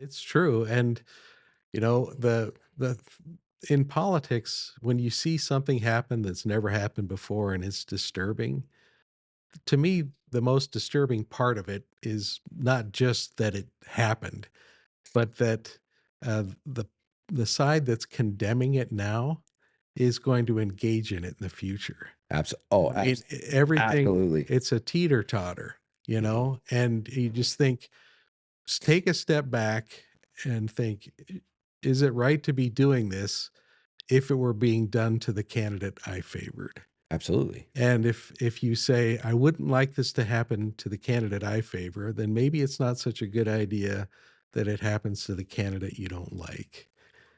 It's true, and, the in politics, when you see something happen that's never happened before and it's disturbing, to me, the most disturbing part of it is not just that it happened, but that, the side that's condemning it now is going to engage in it in the future. I mean, everything Absolutely. it's a teeter-totter, Mhm. and you just think, take a step back and think, is it right to be doing this if it were being done to the candidate I favored? Absolutely. And if you say, I wouldn't like this to happen to the candidate I favor, then maybe it's not such a good idea that it happens to the candidate you don't like.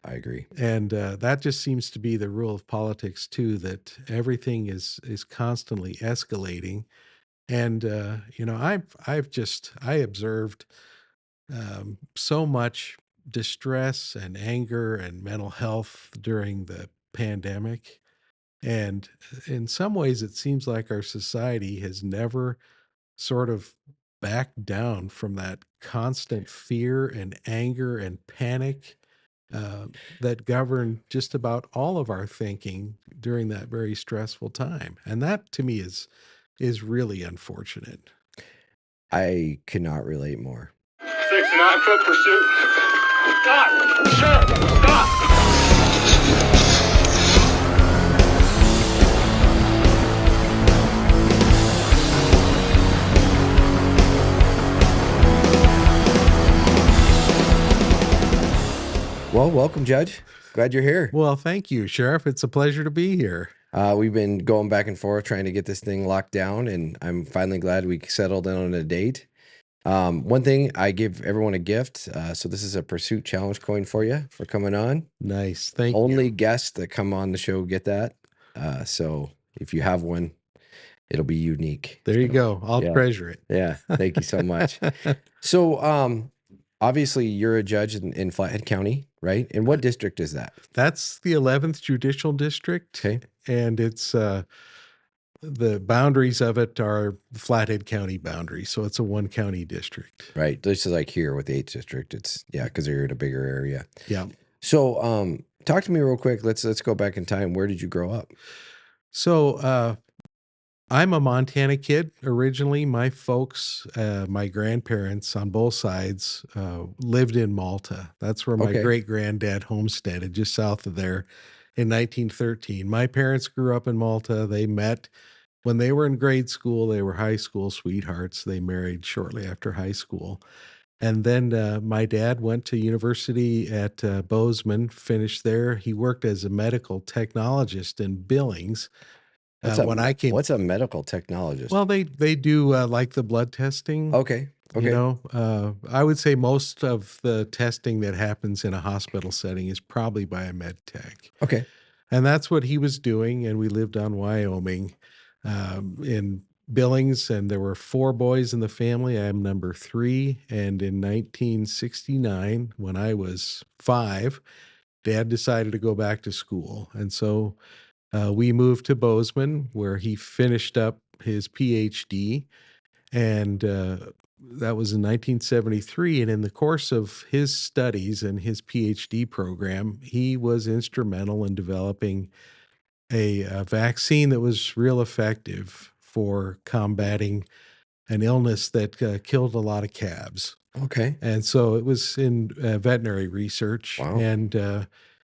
I agree. And that just seems to be the rule of politics too, that everything is constantly escalating. And I observed so much distress and anger and mental health during the pandemic. And in some ways, it seems like our society has never sort of backed down from that constant fear and anger and panic uh, that governed just about all of our thinking during that very stressful time. And that to me is really unfortunate. I cannot relate more. 69 foot pursuit. Stop! Sir! Stop! Well, welcome, Judge. Glad you're here. Well, thank you, Sheriff. It's a pleasure to be here. We've been going back and forth trying to get this thing locked down, and I'm finally glad we settled in on a date. One thing, I give everyone a gift. So this is a Pursuit Challenge coin for you for coming on. Nice. Thank Only you. guests that come on the show get that. So if you have one, it'll be unique. There you So, go. I'll yeah. treasure it. Yeah. Thank you so much. So, obviously you're a judge in Flathead County, right? And what district is that? That's the 11th Judicial District, Okay. and it's the boundaries of it are the Flathead County boundary, so it's a one county district. Right. This is like here with the 8th district. It's because they're in a bigger area. Yeah. So, talk to me real quick. Let's go back in time. Where did you grow up? So I'm a Montana kid originally. My folks, my grandparents on both sides, lived in Malta. That's where my Okay. great granddad homesteaded, just south of there in 1913. My parents grew up in Malta. They met when they were in grade school. They were high school sweethearts. They married shortly after high school. And then my dad went to university at Bozeman, finished there. He worked as a medical technologist in Billings. When I came, What's a medical technologist? well, they do like the blood testing. Okay. Okay. I would say most of the testing that happens in a hospital setting is probably by a med tech. Okay. And that's what he was doing. And we lived on Wyoming in Billings, and there were four boys in the family. I'm number three. And in 1969, when I was five, Dad decided to go back to school. And so we moved to Bozeman, where he finished up his PhD. And that was in 1973. And in the course of his studies and his PhD program, he was instrumental in developing a vaccine that was real effective for combating an illness that killed a lot of calves. Okay. And so it was in veterinary research, Wow. and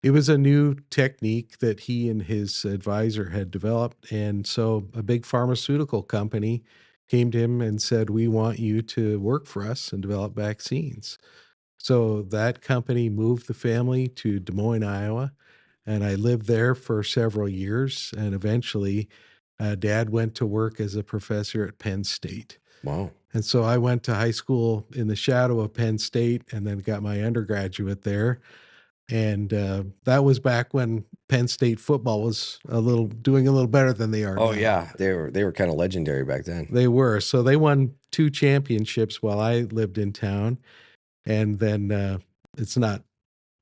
it was a new technique that he and his advisor had developed. And so a big pharmaceutical company came to him and said, "We want you to work for us and develop vaccines." So that company moved the family to Des Moines, Iowa, and I lived there for several years. And eventually, Dad went to work as a professor at Penn State. Wow. And so I went to high school in the shadow of Penn State and then got my undergraduate there. And that was back when Penn State football was doing a little better than they are Oh now. yeah, they were kind of legendary back then. They were. So they won two championships while I lived in town. And then it's not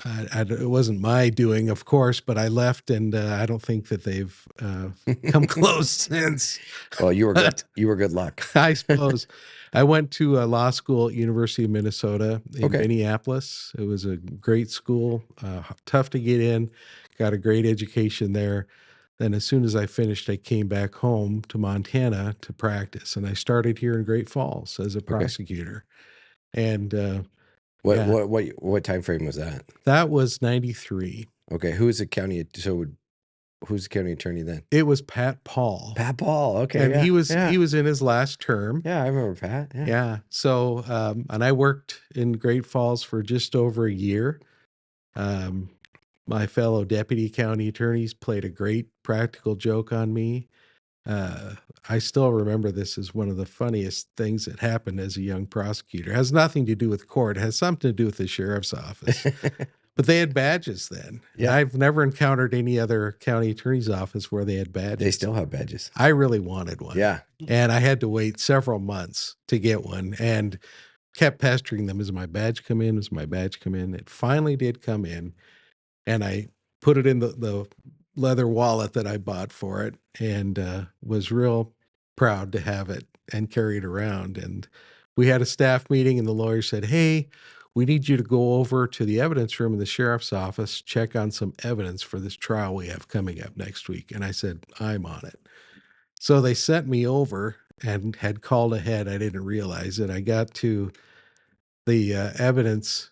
it wasn't my doing, of course, but I left, and I don't think that they've come close since. Well, you were good. But You were good luck. I suppose I went to law school at University of Minnesota in Okay. Minneapolis. It was a great school, tough to get in, got a great education there. Then as soon as I finished, I came back home to Montana to practice, and I started here in Great Falls as a prosecutor. And What yeah, what time frame was that? that was 93. Okay, who's the county? So who's the county attorney then? It was Pat Paul. Pat Paul. Okay, And yeah, he was yeah. he was in his last term. Yeah, I remember Pat. Yeah. Yeah. So and I worked in Great Falls for just over a year. My fellow deputy county attorneys played a great practical joke on me. I still remember this as one of the funniest things that happened as a young prosecutor. It has nothing to do with court. It has something to do with the sheriff's office. But they had badges then. And Yeah. I've never encountered any other county attorney's office where they had badges. They still have badges. I really wanted one. Yeah. And I had to wait several months to get one and kept pestering them. Is my badge come in? Is my badge come in? It finally did come in. And I put it in the leather wallet that I bought for it, and was real proud to have it and carry it around. And we had a staff meeting, and the lawyer said, "Hey, we need you to go over to the evidence room in the sheriff's office, check on some evidence for this trial we have coming up next week." And I said, "I'm on it." So they sent me over and had called ahead. I didn't realize it. I got to the evidence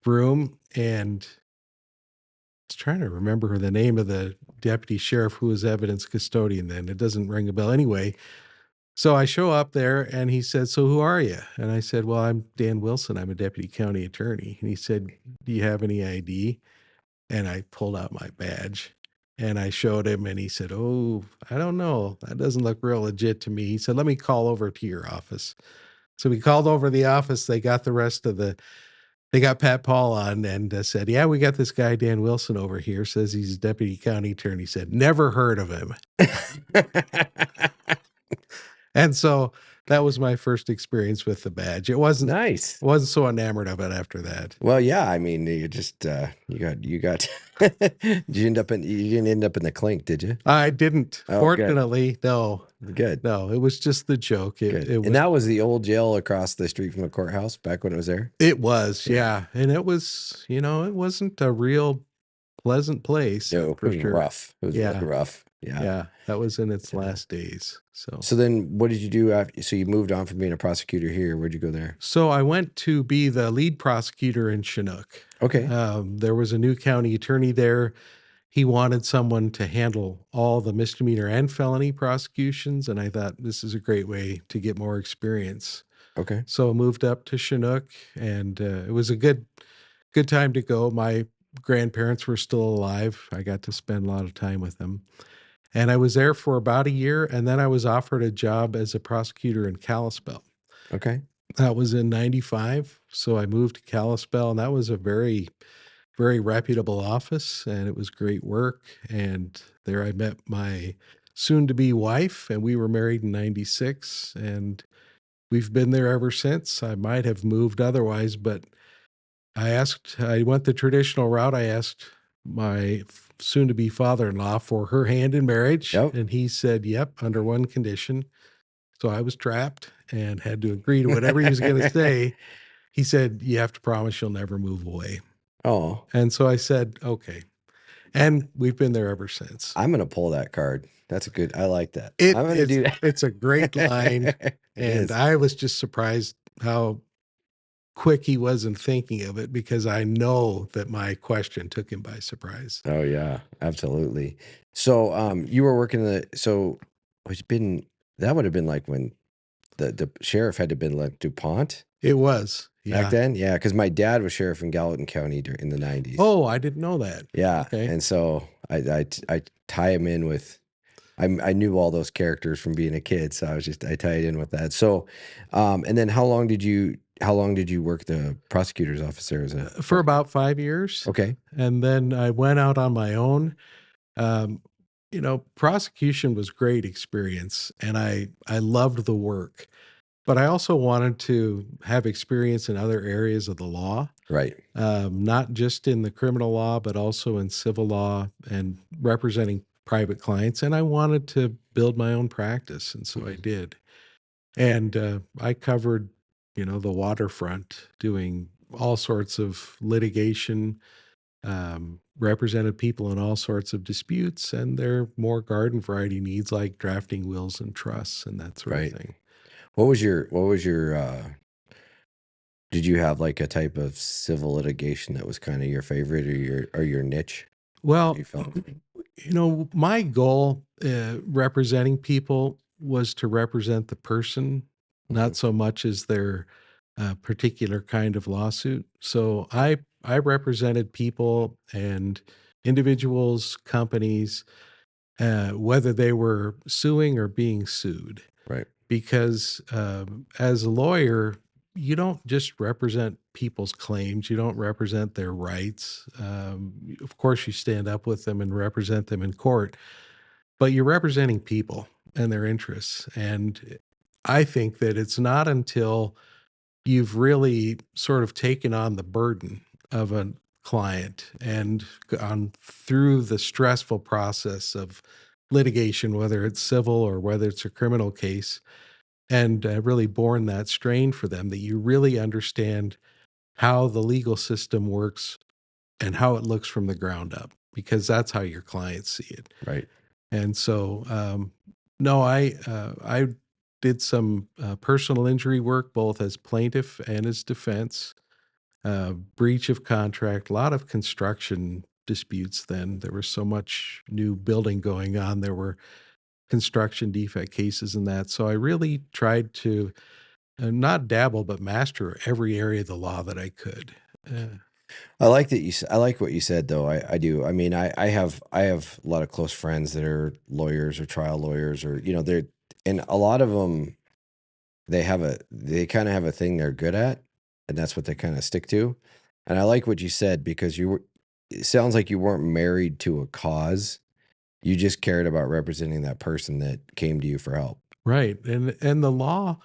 room, and I was trying to remember the name of the deputy sheriff who was evidence custodian then. It doesn't ring a bell. Anyway, so I show up there, and he said, "So who are you?" And I said, "Well, I'm Dan Wilson. I'm a deputy county attorney." And he said, "Do you have any ID?" And I pulled out my badge and I showed him, and he said, "Oh, I don't know. That doesn't look real legit to me." He said, "Let me call over to your office." So we called over to the office. They got they got Pat Paul on and said, "Yeah, we got this guy, Dan Wilson, over here. Says he's a deputy county attorney." Said, "Never heard of him." And so that was my first experience with the badge. It wasn't Nice. wasn't so enamored of it after that. Well, yeah. I mean, you just you got. you didn't end up in the clink, did you? I didn't. Oh, good. Fortunately, no. Good. No, it was just the joke. Good. It was, And that was the old jail across the street from the courthouse back when it was there. it was, yeah. And it was, it wasn't a real pleasant place No, it for was sure. rough. It was Yeah. really rough. Yeah. Yeah, that was in its last days. So then what did you do after? So you moved on from being a prosecutor here. Where'd you go there? So I went to be the lead prosecutor in Chinook. Okay. There was a new county attorney there. He wanted someone to handle all the misdemeanor and felony prosecutions, and I thought this is a great way to get more experience. Okay. So I moved up to Chinook, and it was a good time to go. My grandparents were still alive. I got to spend a lot of time with them. And I was there for about a year, and then I was offered a job as a prosecutor in Kalispell. Okay. That was in 95. So I moved to Kalispell, and that was a very, very reputable office, and it was great work. And there I met my soon-to-be wife, and we were married in 96, and we've been there ever since. I might have moved otherwise, but I went the traditional route. I asked my soon-to-be father-in-law for her hand in marriage, Yep. and he said, "Yep, under one condition." So I was trapped and had to agree to whatever he was going to say. He said, "You have to promise you'll never move away." Oh, And so I said, "Okay." And we've been there ever since. I'm going to pull that card. That's a good, I like that. It- I'm going to do that. It's a great line. It And is. I was just surprised how quick he was in thinking of it, because I know that my question took him by surprise. Oh yeah, absolutely. So, you were working so that would have been like when the sheriff had to been like DuPont It was. Yeah. back then. Yeah. Cause my dad was sheriff in Gallatin County in the 90s. Oh, I didn't know that. yeah. okay. And so I tie him in with, I knew all those characters from being a kid. So I tied in with that. So, and then how long did you work the prosecutor's office there For about 5 years. okay. And then I went out on my own. Prosecution was great experience, and I loved the work, but I also wanted to have experience in other areas of the law. Right. not just in the criminal law, but also in civil law and representing private clients. And I wanted to build my own practice, and so I did. And I covered, the waterfront, doing all sorts of litigation, represented people in all sorts of disputes and their more garden variety needs like drafting wills and trusts and that sort of Right. thing. What was your did you have like a type of civil litigation that was kind of your favorite or your niche? Well, You felt my goal representing people was to represent the person, not so much as their particular kind of lawsuit. So I represented people and individuals, companies, whether they were suing or being sued. right. Because as a lawyer, you don't just represent people's claims, you don't represent their rights. Of course, you stand up with them and represent them in court, but you're representing people and their interests. And I think that it's not until you've really sort of taken on the burden of a client and gone through the stressful process of litigation, whether it's civil or whether it's a criminal case, and really borne that strain for them, that you really understand how the legal system works and how it looks from the ground up, because that's how your clients see it. Right. And so, no, I did some personal injury work, both as plaintiff and as defense, breach of contract, a lot of construction disputes. Then there was so much new building going on. There were construction defect cases and that. So I really tried to not dabble, but master every area of the law that I could. I like that I like what you said though. I do. I mean, I have a lot of close friends that are lawyers or trial lawyers or they're, and a lot of them they kind of have a thing they're good at, and that's what they kind of stick to. And I like what you said because it sounds like you weren't married to a cause. You just cared about representing that person that came to you for help. Right. And the law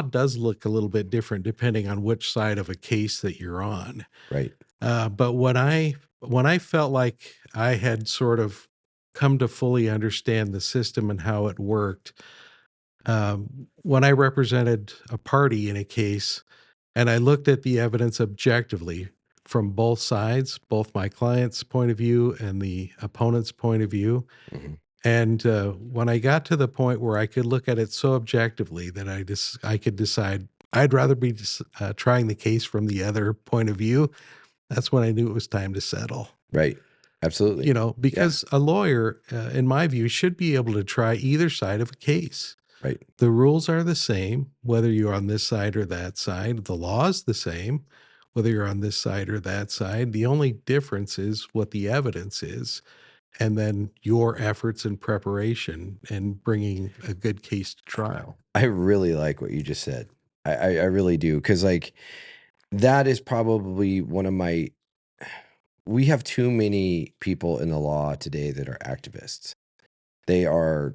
does look a little bit different depending on which side of a case that you're on. Right. But when I felt like I had sort of come to fully understand the system and how it worked, when I represented a party in a case and I looked at the evidence objectively from both sides, both my client's point of view and the opponent's point of view, hmm and when I got to the point where I could look at it so objectively that I could decide I'd rather be trying the case from the other point of view, that's when I knew it was time to settle. Right. Absolutely. Yeah. Because a lawyer, in my view, should be able to try either side of a case. Right. The rules are the same, whether you're on this side or that side. The law is the same, whether you're on this side or that side. The only difference is what the evidence is, and then your efforts in preparation and bringing a good case to trial. I really like what you just said. I really do. Because like that is probably one of my, we have too many people in the law today that are activists. They are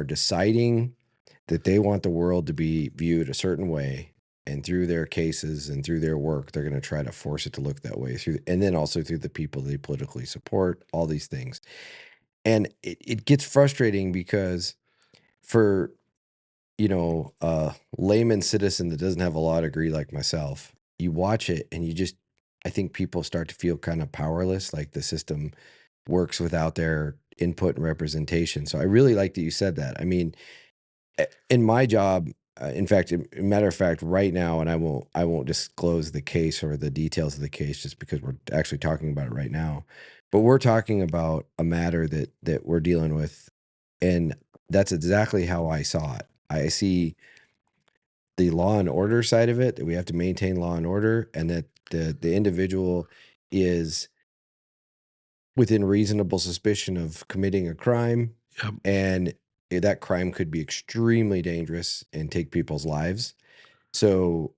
deciding that they want the world to be viewed a certain way, and through their cases and through their work, they're going to try to force it to look that way and then also through the people they politically support, all these things. And it gets frustrating because for, a layman citizen that doesn't have a law degree like myself, you watch it and I think people start to feel kind of powerless, like the system works without their input and representation. So I really like that you said that. I mean, in my job, in fact, matter of fact, right now, and I won't disclose the case or the details of the case just because we're actually talking about it right now, but we're talking about a matter that we're dealing with, and that's exactly how I saw it. I see the law and order side of it, that we have to maintain law and order, and that the individual is within reasonable suspicion of committing a crime, Yep. and that crime could be extremely dangerous and take people's lives. So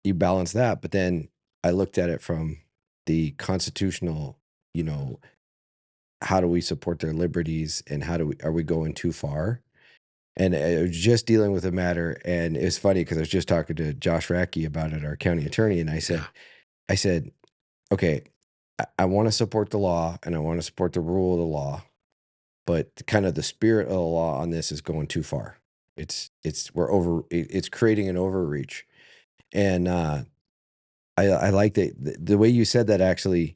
you balance that, but then I looked at it from the constitutional, how do we support their liberties, and are we going too far? And I was just dealing with a matter, and it's funny because I was just talking to Josh Racky about it, our county attorney, and I said, Yeah. I said, okay, I want to support the law and I want to support the rule of the law, but kind of the spirit of the law on this is going too far. It's creating an overreach. And I like that the way you said that actually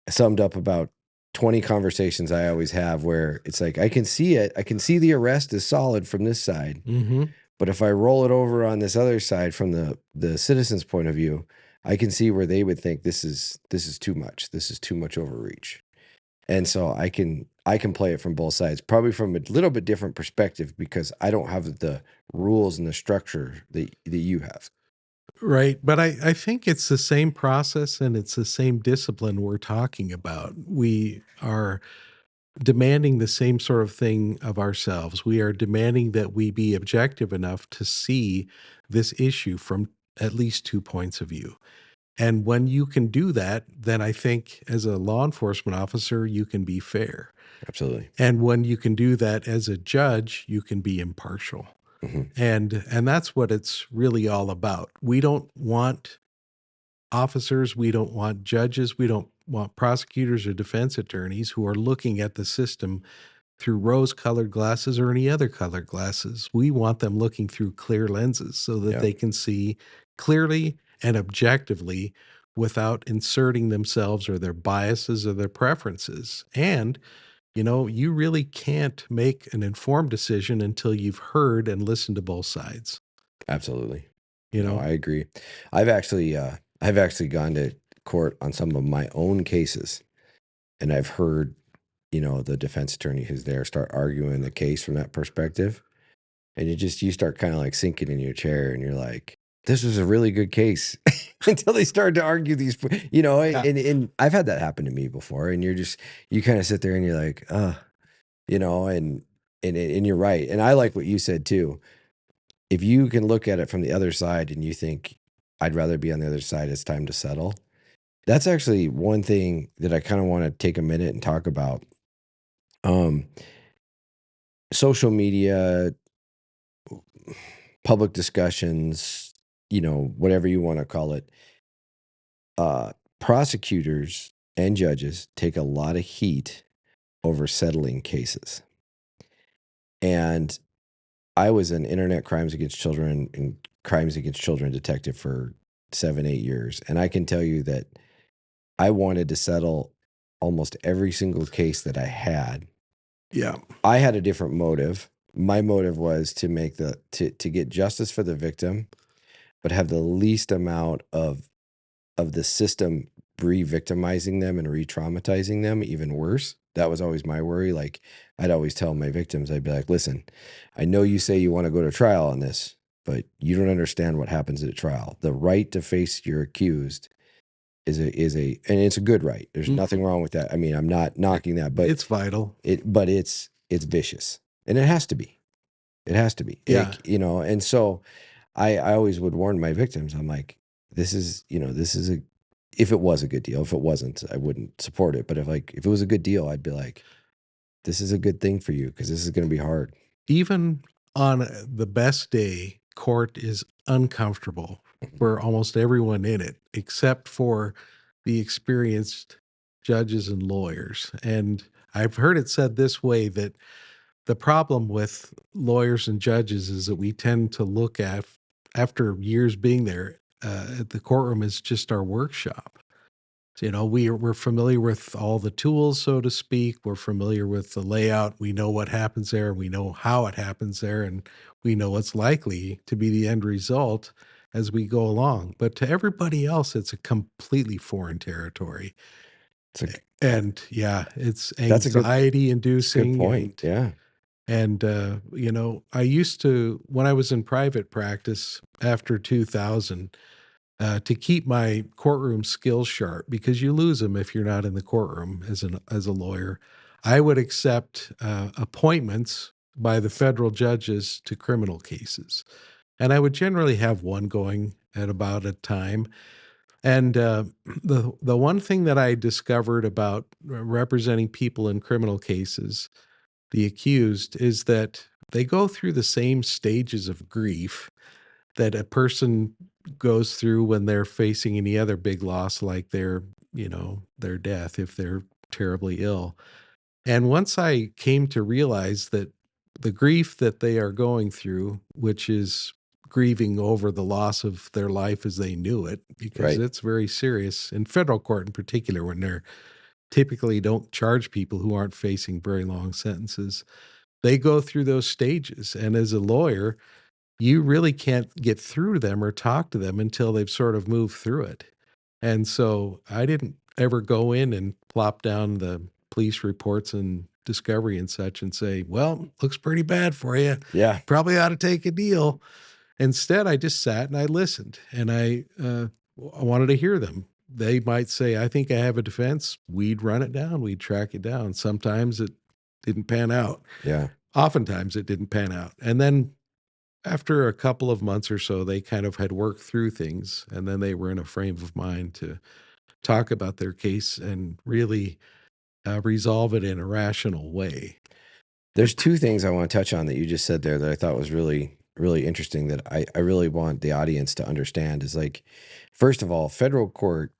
summed up about 20 conversations I always have where it's like, I can see it. I can see the arrest is solid from this side. Mm-hmm. But if I roll it over on this other side from the citizen's point of view, I can see where they would think this is too much. This is too much overreach. And so I can play it from both sides, probably from a little bit different perspective because I don't have the rules and the structure that you have. Right. But I think it's the same process and it's the same discipline we're talking about. We are demanding the same sort of thing of ourselves. We are demanding that we be objective enough to see this issue from at least 2 points of view. And when you can do that, then I think as a law enforcement officer, you can be fair. Absolutely. And when you can do that as a judge, you can be impartial. Mm-hmm. And that's what it's really all about. We don't want officers, we don't want judges, we don't want prosecutors or defense attorneys who are looking at the system through rose-colored glasses or any other colored glasses. We want them looking through clear lenses so that they can see clearly and objectively without inserting themselves or their biases or their preferences. And you really can't make an informed decision until you've heard and listened to both sides. Absolutely. No, I agree. I've actually gone to court on some of my own cases, and I've heard, the defense attorney who's there start arguing the case from that perspective, and you start kind of like sinking in your chair, and you're like, this was a really good case until they started to argue these, and I've had that happen to me before, and you kind of sit there and you're like, and you're right, and I like what you said too. If you can look at it from the other side and you think, I'd rather be on the other side, it's time to settle. That's actually one thing that I kind of want to take a minute and talk about. Social media, public discussions, whatever you want to call it. Prosecutors and judges take a lot of heat over settling cases. And I was an internet crimes against children and crimes against children detective for 7-8 years. And I can tell you that I wanted to settle almost every single case that I had. Yeah. I had a different motive. My motive was to make to get justice for the victim, but have the least amount of the system re-victimizing them and re-traumatizing them even worse. That was always my worry. Like, I'd always tell my victims, I'd be like, listen, I know you say you want to go to trial on this, but you don't understand what happens at a trial. The right to face your accused is and it's a good right. There's nothing wrong with that. I mean, I'm not knocking that, but it's vital. But it's vicious, and it has to be. It has to be. Yeah. And so I always would warn my victims. I'm like, this is if it was a good deal. If it wasn't, I wouldn't support it. But if it was a good deal, I'd be like, this is a good thing for you because this is going to be hard. Even on the best day, court is uncomfortable for almost everyone in it, except for the experienced judges and lawyers. And I've heard it said this way, that the problem with lawyers and judges is that we tend to look at, after years being there, at the courtroom is just our workshop. We're familiar with all the tools, so to speak. We're familiar with the layout. We know what happens there. We know how it happens there, and we know what's likely to be the end result as we go along. But to everybody else, it's a completely foreign territory. It's anxiety inducing. Good point. Yeah. And, I used to, when I was in private practice after 2000, to keep my courtroom skills sharp, because you lose them if you're not in the courtroom as a lawyer, I would accept appointments by the federal judges to criminal cases. And I would generally have one going at about a time. And the one thing that I discovered about representing people in criminal cases, the accused, is that they go through the same stages of grief that a person goes through when they're facing any other big loss, like their death if they're terribly ill. And once I came to realize that the grief that they are going through, which is grieving over the loss of their life as they knew it, because Right. it's very serious in federal court in particular, when they're typically don't charge people who aren't facing very long sentences. They go through those stages. And as a lawyer, you really can't get through to them or talk to them until they've sort of moved through it. And so I didn't ever go in and plop down the police reports and discovery and such and say, well, looks pretty bad for you. Yeah. Probably ought to take a deal. Instead, I just sat and I listened, and I wanted to hear them. They might say, I think I have a defense. We'd run it down. We'd track it down. Sometimes it didn't pan out. Yeah. Oftentimes it didn't pan out. And then after a couple of months or so, they kind of had worked through things, and then they were in a frame of mind to talk about their case and really resolve it in a rational way. There's two things I want to touch on that you just said there that I thought was really, really interesting that I really want the audience to understand is like, first of all, federal court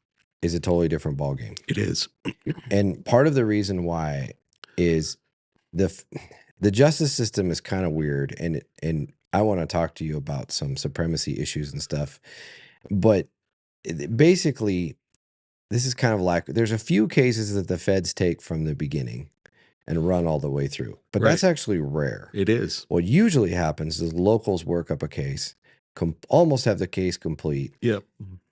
is a totally different ballgame. It is. And part of the reason why is the justice system is kind of weird. And I want to talk to you about some supremacy issues and stuff. But basically, this is kind of like, there's a few cases that the feds take from the beginning and run all the way through. But Right. that's actually rare. It is. What usually happens is locals work up a case, almost have the case complete. Yep.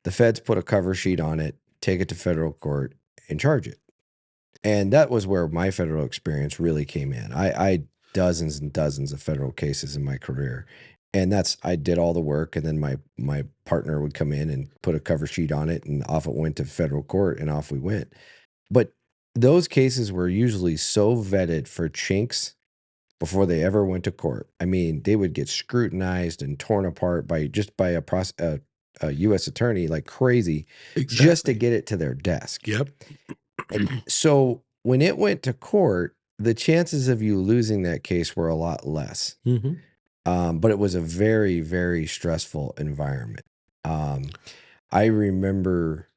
The feds put a cover sheet on it, take it to federal court, and charge it. And that was where my federal experience really came in. I dozens and dozens of federal cases in my career. And I did all the work, and then my partner would come in and put a cover sheet on it, and off it went to federal court, and off we went. But those cases were usually so vetted for chinks before they ever went to court. I mean, they would get scrutinized and torn apart by a U.S. attorney like crazy, Exactly. just to get it to their desk. Yep. And so when it went to court, the chances of you losing that case were a lot less. Mm-hmm. But it was a very, very stressful environment. I remember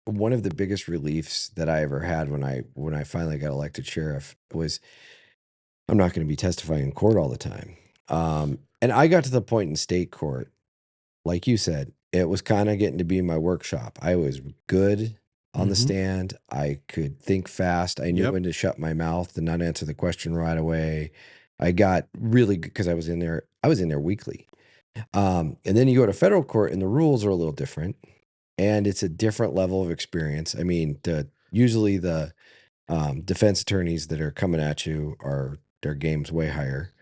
one of the biggest reliefs that I ever had when I finally got elected sheriff was, I'm not going to be testifying in court all the time. And I got to the point in state court, like you said, it was kind of getting to be my workshop. I was good on the Mhm. stand. I could think fast. I knew Yep. when to shut my mouth and not answer the question right away. I got really good because I was in there weekly. And then you go to federal court and the rules are a little different, and it's a different level of experience. I mean, usually the defense attorneys that are coming at you their game's way higher.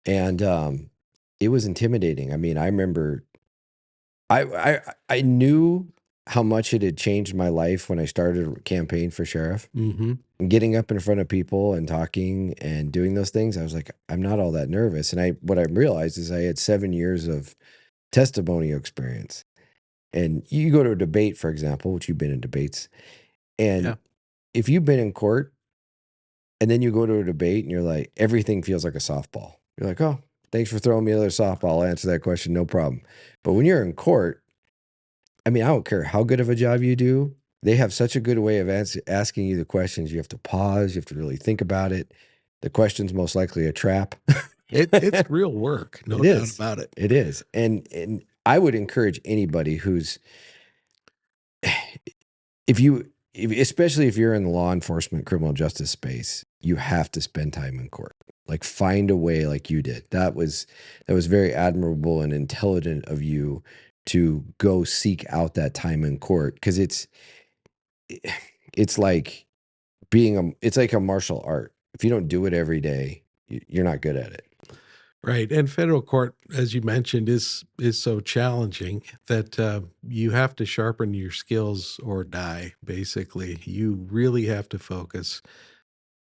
And it was intimidating. I mean, I remember I knew how much it had changed my life when I started a campaign for sheriff. Mm-hmm. And getting up in front of people and talking and doing those things, I was like, I'm not all that nervous. And what I realized is I had 7 years of testimonial experience. And you go to a debate, for example, which you've been in debates, and Yeah. if you've been in court and then you go to a debate and you're like, everything feels like a softball. You're like, oh, thanks for throwing me another softball. I'll answer that question, no problem. But when you're in court, I mean, I don't care how good of a job you do. They have such a good way of asking you the questions. You have to pause. You have to really think about it. The question's most likely a trap. It's real work. No It doubt is. about it. It is. And I would encourage anybody who's, especially if you're in the law enforcement, criminal justice space, you have to spend time in court. Like, find a way like you did. That was very admirable and intelligent of you to go seek out that time in court, because it's like it's like a martial art. If you don't do it every day, you're not good at it. Right. And federal court, as you mentioned, is so challenging that you have to sharpen your skills or die, basically. You really have to focus.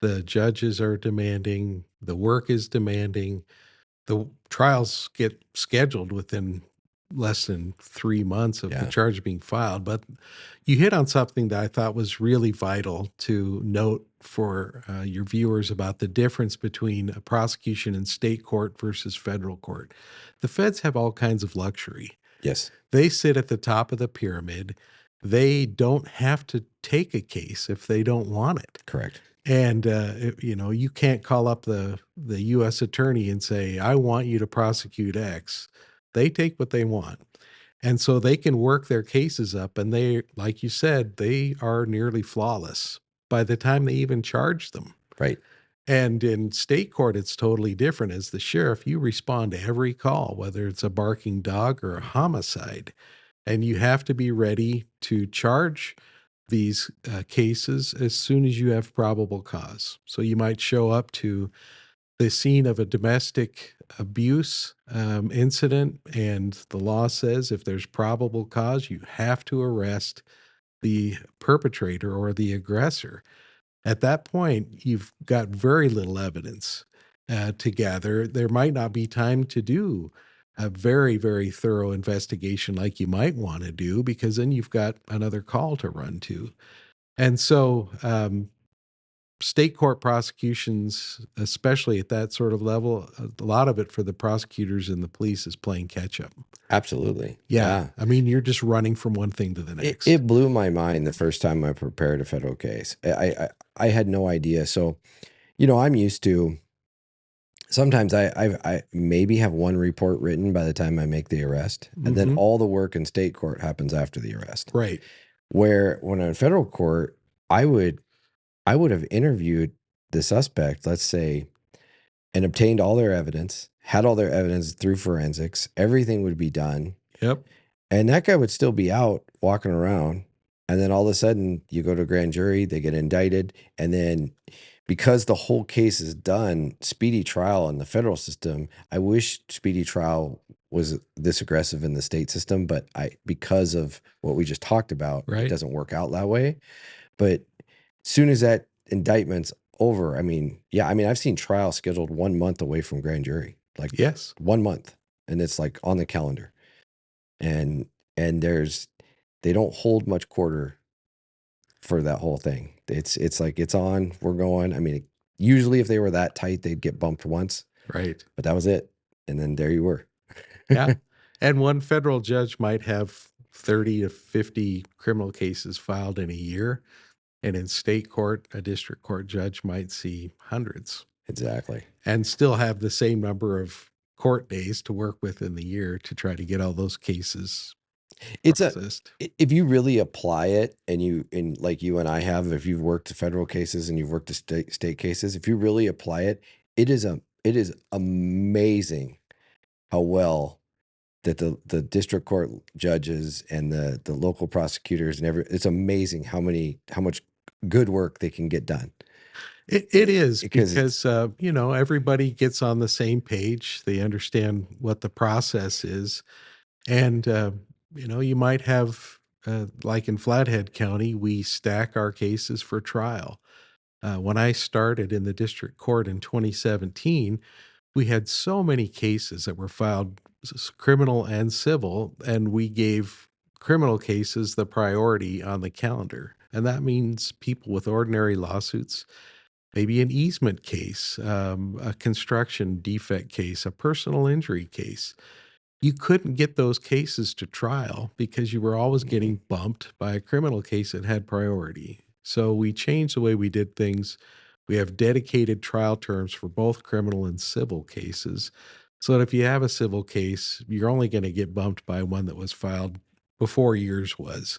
The judges are demanding, the work is demanding, the trials get scheduled within less than 3 months of the Yeah. charge being filed. But you hit on something that I thought was really vital to note for your viewers about the difference between a prosecution in state court versus federal court. The feds have all kinds of luxury. Yes. They sit at the top of the pyramid. They don't have to take a case if they don't want it. Correct. And you can't call up the U.S. attorney and say, "I want you to prosecute X." They take what they want, and so they can work their cases up. And they, like you said, they are nearly flawless by the time they even charge them. Right. And in state court, it's totally different. As the sheriff, you respond to every call, whether it's a barking dog or a homicide, and you have to be ready to charge these cases as soon as you have probable cause. So you might show up to the scene of a domestic abuse incident, and the law says if there's probable cause, you have to arrest the perpetrator or the aggressor. At that point, you've got very little evidence to gather. There might not be time to do a very, very thorough investigation like you might want to do, because then you've got another call to run to. And so, state court prosecutions, especially at that sort of level, a lot of it for the prosecutors and the police is playing catch up. Absolutely. Yeah. I mean, you're just running from one thing to the next. It blew my mind the first time I prepared a federal case. I had no idea. So, I'm used to, sometimes I maybe have one report written by the time I make the arrest, and then all the work in state court happens after the arrest. Right. Where when I'm in federal court, I would have interviewed the suspect, let's say, and obtained all their evidence, had all their evidence through forensics, everything would be done. Yep. And that guy would still be out walking around. And then all of a sudden you go to a grand jury, they get indicted. And then because the whole case is done, speedy trial in the federal system, I wish speedy trial was this aggressive in the state system, but because of what we just talked about, Right. It doesn't work out that way. But soon as that indictment's over, I've seen trial scheduled 1 month away from grand jury, like Yes. 1 month, and it's like on the calendar. And they don't hold much quarter for that whole thing. It's like it's on, we're going. Usually if they were that tight, they'd get bumped once, Right. but that was it. And then there you were. Yeah. And one federal judge might have 30 to 50 criminal cases filed in a year. And in state court, a district court judge might see hundreds. Exactly. And still have the same number of court days to work with in the year to try to get all those cases processed. If you really apply it, and like you and I have, if you've worked federal cases and you've worked state cases, if you really apply it, it is amazing how well that the district court judges and the local prosecutors and it's amazing how much good work they can get done. It is because everybody gets on the same page. They understand what the process is. And, you might have, like in Flathead County, we stack our cases for trial. When I started in the district court in 2017, we had so many cases that were filed, criminal and civil, and we gave criminal cases the priority on the calendar. And that means people with ordinary lawsuits, maybe an easement case, a construction defect case, a personal injury case. You couldn't get those cases to trial because you were always getting bumped by a criminal case that had priority. So we changed the way we did things. We have dedicated trial terms for both criminal and civil cases, so that if you have a civil case, you're only going to get bumped by one that was filed before yours was.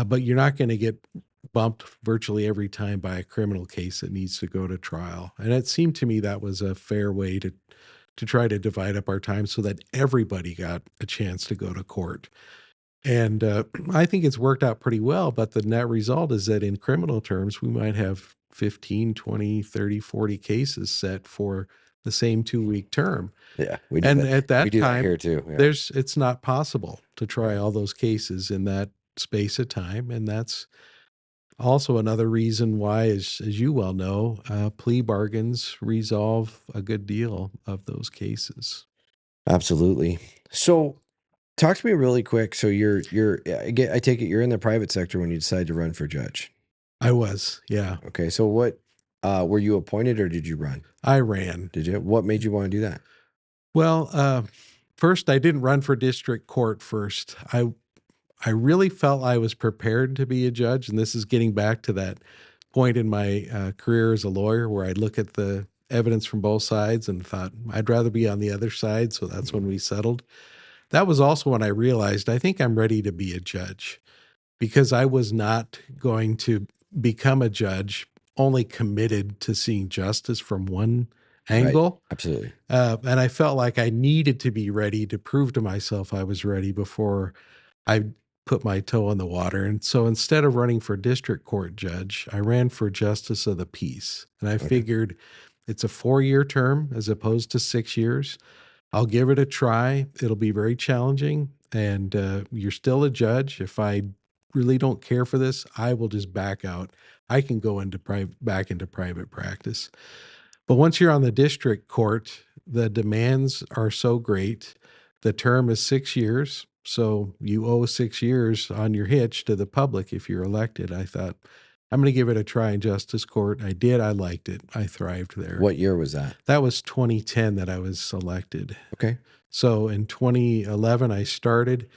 But you're not going to get bumped virtually every time by a criminal case that needs to go to trial. And it seemed to me that was a fair way to try to divide up our time so that everybody got a chance to go to court. And I think it's worked out pretty well, but the net result is that in criminal terms, we might have 15, 20, 30, 40 cases set for the same 2-week term. Yeah. We do And that. at that we do time, that here too. Yeah. it's not possible to try all those cases in that space of time. And that's also another reason why, as you well know, plea bargains resolve a good deal of those cases. Absolutely. So Talk to me really quick. So I take it you're in the private sector when you decide to run for judge. I was, yeah. Okay. So what, were you appointed or did you run? I ran. Did you? What made you want to do that? Well, first, I didn't run for district court first. I really felt I was prepared to be a judge, and this is getting back to that point in my career as a lawyer where I'd look at the evidence from both sides and thought I'd rather be on the other side. So that's when we settled. That was also when I realized I think I'm ready to be a judge, because I was not going to become a judge only committed to seeing justice from one angle. Absolutely. And I felt like I needed to be ready to prove to myself I was ready before I put my toe in the water. And so instead of running for district court judge, I ran for justice of the peace. And I figured it's a 4-year term as opposed to 6 years. I'll give it a try. It'll be very challenging. And you're still a judge. If I really don't care for this, I will just back out. I can go back into private practice. But once you're on the district court, the demands are so great. The term is 6 years. So you owe 6 years on your hitch to the public if you're elected. I thought, I'm going to give it a try in justice court. I did. I liked it. I thrived there. What year was that? That was 2010 that I was elected. Okay. So in 2011, I started.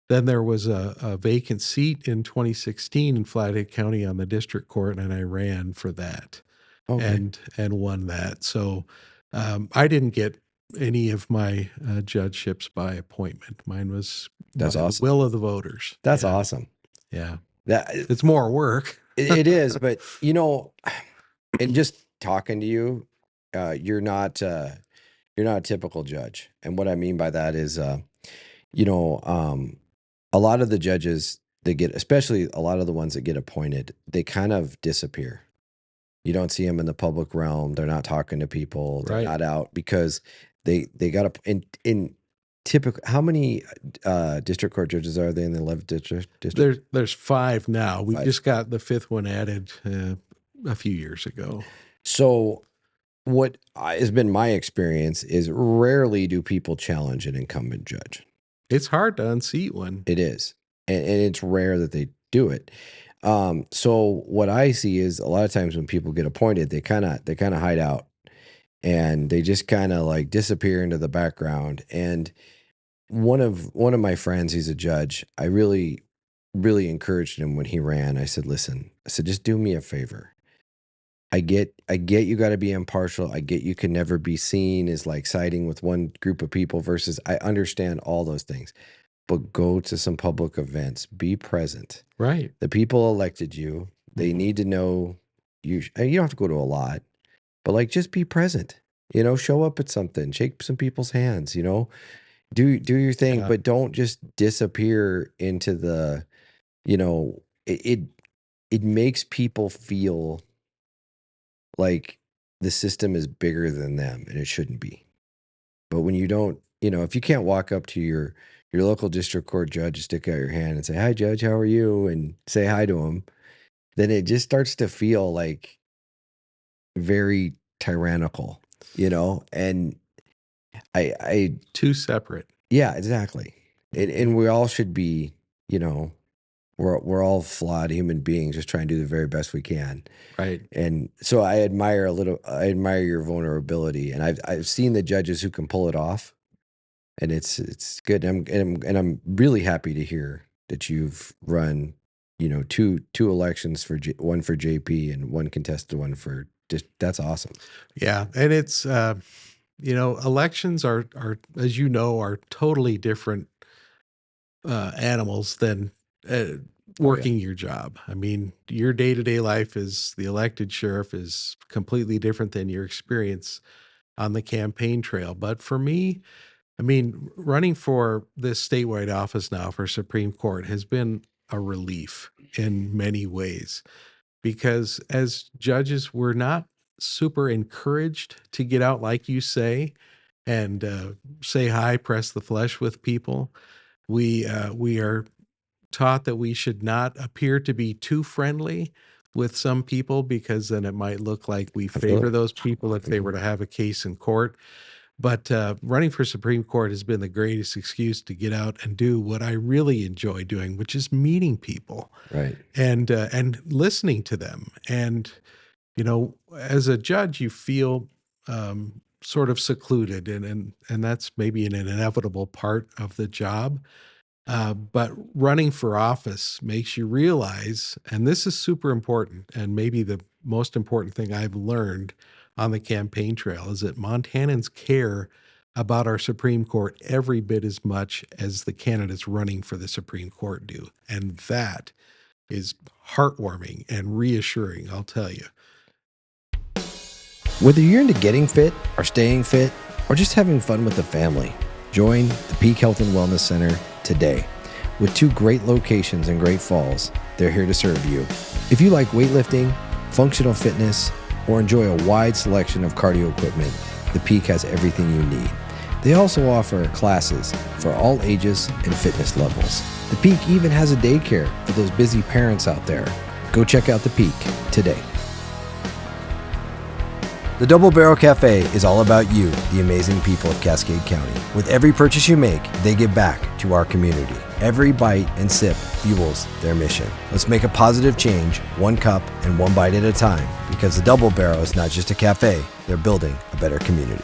Then there was a vacant seat in 2016 in Flathead County on the district court, and I ran for that. Okay. And won that. So I didn't get any of my judgeships by appointment. Mine was That's by the awesome. will of the voters. That's Yeah. awesome. Yeah. That It's more work. it is, but and just talking to you, you're not a typical judge. And what I mean by that is, a lot of the judges that get, especially a lot of the ones that get appointed, they kind of disappear. You don't see them in the public realm. They're not talking to people. They're Right. not out because they got to, in typical, how many district court judges are there in the 11th district? There's 5 now. We 5. just got the 5th one added a few years ago. So what has been my experience is rarely do people challenge an incumbent judge. It's hard to unseat one. It is. And it's rare that they do it. So what I see is a lot of times when people get appointed, they kind of hide out and they just kind of like disappear into the background. And one of my friends, he's a judge. I really, really encouraged him when he ran. I said, listen, just do me a favor. I get you got to be impartial. I get you can never be seen as like siding with one group of people versus, I understand all those things. But go to some public events, be present. Right. The people elected you. They need to know you. You don't have to go to a lot, but like just be present. Show up at something, shake some people's hands. Do your thing, Yeah. but don't just disappear into the. It makes people feel like the system is bigger than them, and it shouldn't be. But when you don't, if you can't walk up to your local district court judge, stick out your hand and say, hi, judge, how are you? And say hi to him. Then it just starts to feel like very tyrannical, and I Too separate. yeah, exactly. And we all should be, we're all flawed human beings just trying to do the very best we can. Right. And so I admire your vulnerability, and I've seen the judges who can pull it off. And it's good. And I'm really happy to hear that you've run, two elections one for JP and one contested one for that's awesome. Yeah. And it's, elections are, as are totally different animals than working your job. I mean, your day-to-day life as the elected sheriff is completely different than your experience on the campaign trail. But for me, running for this statewide office now for Supreme Court has been a relief in many ways, because as judges, we're not super encouraged to get out, like you say, and say hi, press the flesh with people. We are taught that we should not appear to be too friendly with some people, because then it might look like we favor those people if they were to have a case in court. But running for Supreme Court has been the greatest excuse to get out and do what I really enjoy doing, which is meeting people Right. and listening to them. And as a judge, you feel sort of secluded, and that's maybe an inevitable part of the job. But running for office makes you realize, and this is super important, and maybe the most important thing I've learned on the campaign trail is that Montanans care about our Supreme Court every bit as much as the candidates running for the Supreme Court do. And that is heartwarming and reassuring, I'll tell you. Whether you're into getting fit or staying fit or just having fun with the family, join the Peak Health and Wellness Center today. With 2 great locations in Great Falls, they're here to serve you. If you like weightlifting, functional fitness, or enjoy a wide selection of cardio equipment, the Peak has everything you need. They also offer classes for all ages and fitness levels. The Peak even has a daycare for those busy parents out there. Go check out the Peak today. The Double Barrel Cafe is all about you, the amazing people of Cascade County. With every purchase you make, they give back to our community. Every bite and sip fuels their mission. Let's make a positive change, 1 cup and 1 bite at a time, because the Double Barrel is not just a cafe, they're building a better community.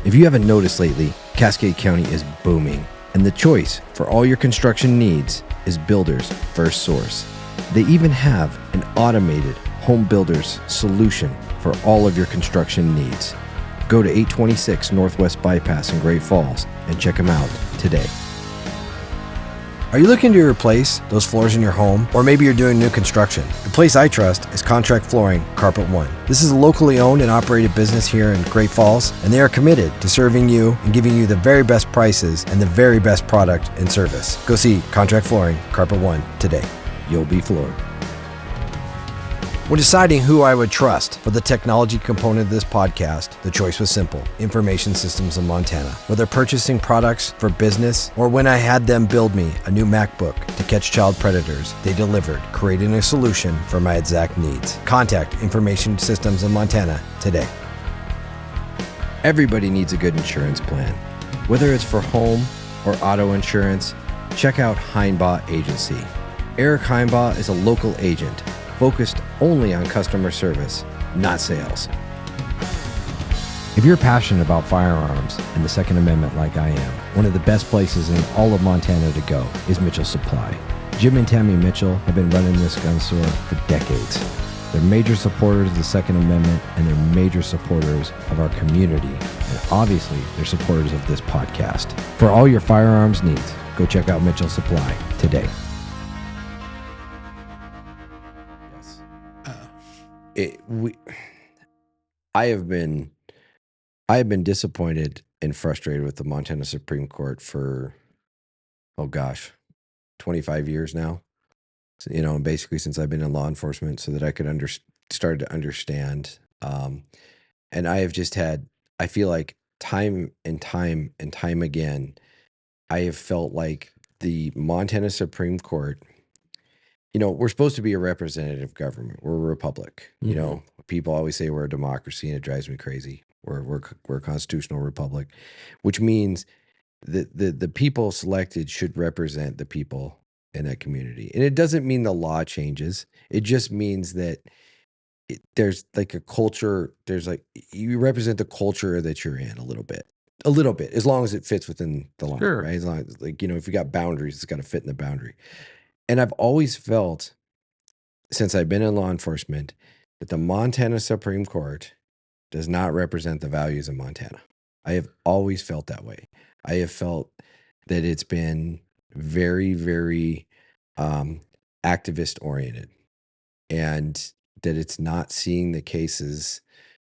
If you haven't noticed lately, Cascade County is booming, and the choice for all your construction needs is Builders First Source. They even have an automated home builders solution for all of your construction needs. Go to 826 Northwest Bypass in Great Falls and check them out today. Are you looking to replace those floors in your home? Or maybe you're doing new construction? The place I trust is Contract Flooring Carpet One. This is a locally owned and operated business here in Great Falls, and they are committed to serving you and giving you the very best prices and the very best product and service. Go see Contract Flooring Carpet One today. You'll be floored. When deciding who I would trust for the technology component of this podcast, the choice was simple: Information Systems of Montana. Whether purchasing products for business or when I had them build me a new MacBook to catch child predators, they delivered, creating a solution for my exact needs. Contact Information Systems of Montana today. Everybody needs a good insurance plan. Whether it's for home or auto insurance, check out Heinbaugh Agency. Eric Heinbaugh is a local agent focused only on customer service, not sales. If you're passionate about firearms and the Second Amendment like I am, one of the best places in all of Montana to go is Mitchell Supply. Jim and Tammy Mitchell have been running this gun store for decades. They're major supporters of the Second Amendment, and they're major supporters of our community. And obviously, they're supporters of this podcast. For all your firearms needs, go check out Mitchell Supply today. I have been disappointed and frustrated with the Montana Supreme Court for 25 years now. So, basically since I've been in law enforcement, so that I could start to understand. And I have just I feel like time and time and time again, I have felt like the Montana Supreme Court, we're supposed to be a representative government. We're a republic. Mm-hmm. People always say we're a democracy, and it drives me crazy. We're a constitutional republic, which means that the people selected should represent the people in that community. And it doesn't mean the law changes. It just means that there's like a culture. You represent the culture that you're in a little bit, as long as it fits within the line, Sure. right? As long as, if you got boundaries, it's got to fit in the boundary. And I've always felt, since I've been in law enforcement, that the Montana Supreme Court does not represent the values of Montana. I have always felt that way. I have felt that it's been very, very activist oriented, and that it's not seeing the cases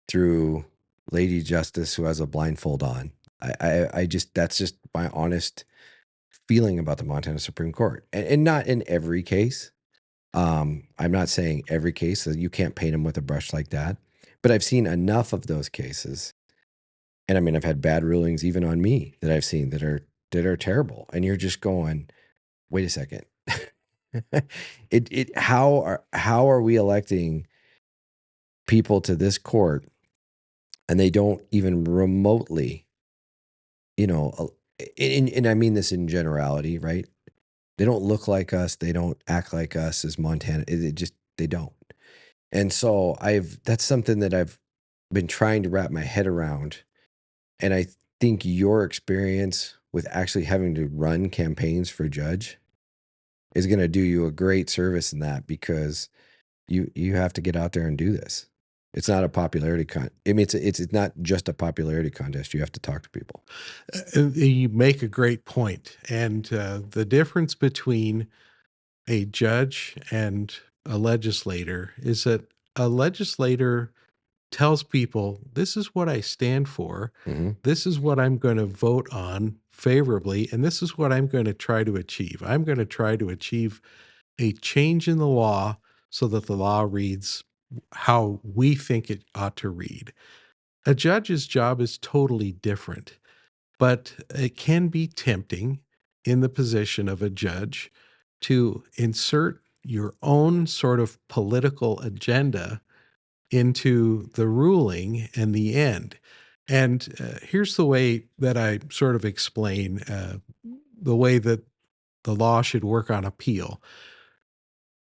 through Lady Justice who has a blindfold on. That's just my honest feeling about the Montana Supreme Court, and not in every case. I'm not saying every case, so you can't paint them with a brush like that, but I've seen enough of those cases. And I mean, I've had bad rulings even on me that I've seen that are terrible. And you're just going, wait a second. How are we electing people to this court and they don't even remotely, and I mean this in generality, right? They don't look like us. They don't act like us as Montana. They don't. And so that's something that I've been trying to wrap my head around. And I think your experience with actually having to run campaigns for judge is going to do you a great service in that, because you have to get out there and do this. It's not a popularity I mean, it's not just a popularity contest. You have to talk to people. You make a great point. And the difference between a judge and a legislator is that a legislator tells people, this is what I stand for. Mm-hmm. This is what I'm going to vote on favorably. And this is what I'm going to try to achieve. I'm going to try to achieve a change in the law so that the law reads how we think it ought to read. A judge's job is totally different, but it can be tempting in the position of a judge to insert your own sort of political agenda into the ruling and the end. And here's the way that I sort of explain the way that the law should work on appeal.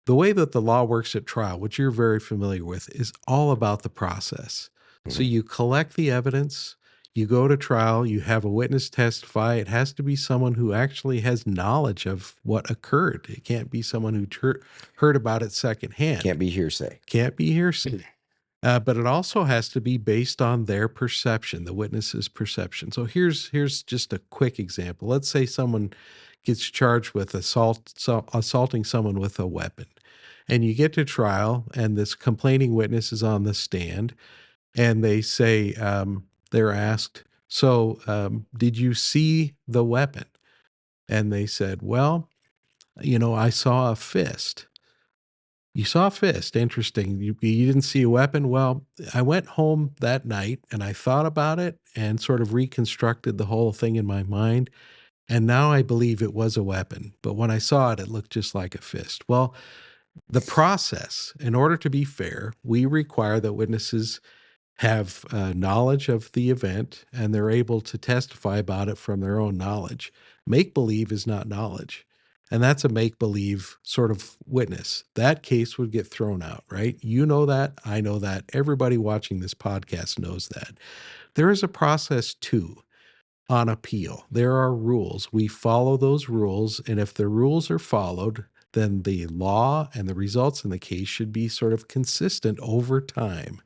The way that the law works at trial, which you're very familiar with, is all about the process. Mm-hmm. So you collect the evidence, you go to trial, you have a witness testify. It has to be someone who actually has knowledge of what occurred. It can't be someone who heard about it secondhand. Can't be hearsay. Can't be hearsay. But it also has to be based on their perception, the witness's perception. So here's just a quick example. Let's say someone gets charged with assaulting someone with a weapon. And you get to trial, and this complaining witness is on the stand, and they say, they're asked, so did you see the weapon? And they said, well, I saw a fist. You saw a fist. Interesting. You didn't see a weapon? Well, I went home that night and I thought about it and sort of reconstructed the whole thing in my mind. And now I believe it was a weapon. But when I saw it, it looked just like a fist. Well, the process, in order to be fair, we require that witnesses have knowledge of the event and they're able to testify about it from their own knowledge. Make-believe is not knowledge. And that's a make-believe sort of witness. That case would get thrown out, right? You know that. I know that. Everybody watching this podcast knows that. There is a process too on appeal. There are rules. We follow those rules. And if the rules are followed, then the law and the results in the case should be sort of consistent over time.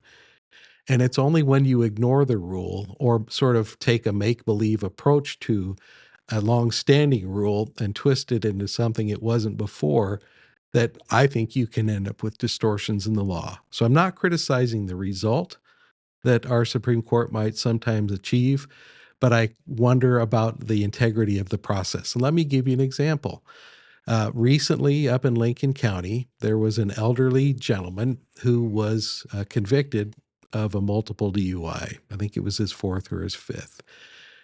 And it's only when you ignore the rule or sort of take a make-believe approach to a long-standing rule and twist it into something it wasn't before that I think you can end up with distortions in the law. So I'm not criticizing the result that our Supreme Court might sometimes achieve, but I wonder about the integrity of the process. So let me give you an example. Recently, up in Lincoln County, there was an elderly gentleman who was convicted of a multiple DUI. I think it was his fourth or his fifth.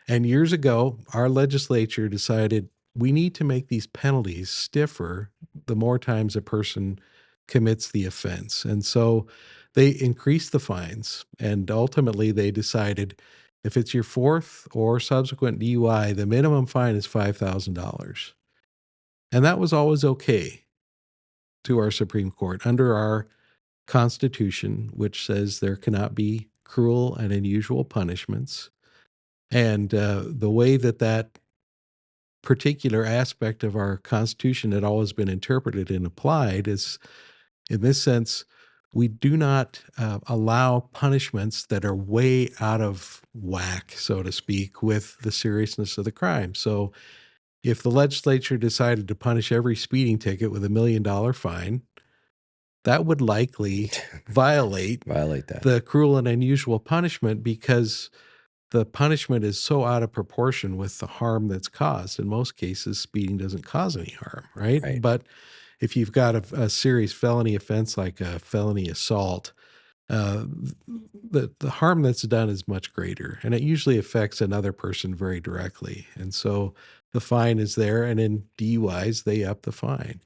And years ago, our legislature decided we need to make these penalties stiffer the more times a person commits the offense. And so they increased the fines. And ultimately, they decided if it's your fourth or subsequent DUI, the minimum fine is $5,000. And that was always okay to our Supreme Court under our Constitution, which says there cannot be cruel and unusual punishments. And the way that particular aspect of our Constitution had always been interpreted and applied is, in this sense, we do not allow punishments that are way out of whack, so to speak, with the seriousness of the crime. So if the legislature decided to punish every speeding ticket with $1 million fine, that would likely violate that. the cruel and unusual punishment, because the punishment is so out of proportion with the harm that's caused. In most cases, speeding doesn't cause any harm, right? Right. But if you've got a serious felony offense like a felony assault, the harm that's done is much greater, and it usually affects another person very directly. And so the fine is there, and in DUIs, they up the fine.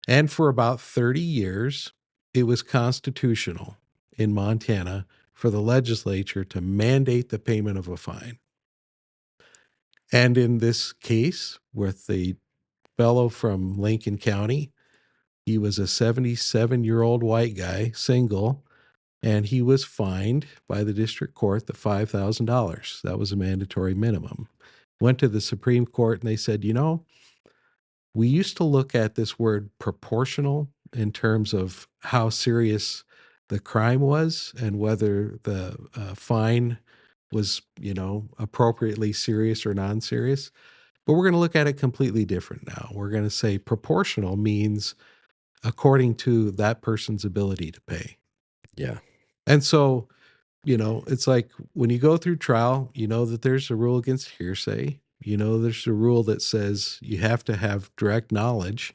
And for about 30 years, it was constitutional in Montana for the legislature to mandate the payment of a fine. And in this case, with the fellow from Lincoln County, he was a 77-year-old white guy, single, and he was fined by the district court the $5,000. That was a mandatory minimum. Went to the Supreme Court and they said, we used to look at this word proportional in terms of how serious the crime was and whether the fine was, appropriately serious or non-serious. But we're going to look at it completely different now. We're going to say proportional means according to that person's ability to pay. Yeah. And so, it's like when you go through trial, that there's a rule against hearsay. There's a rule that says you have to have direct knowledge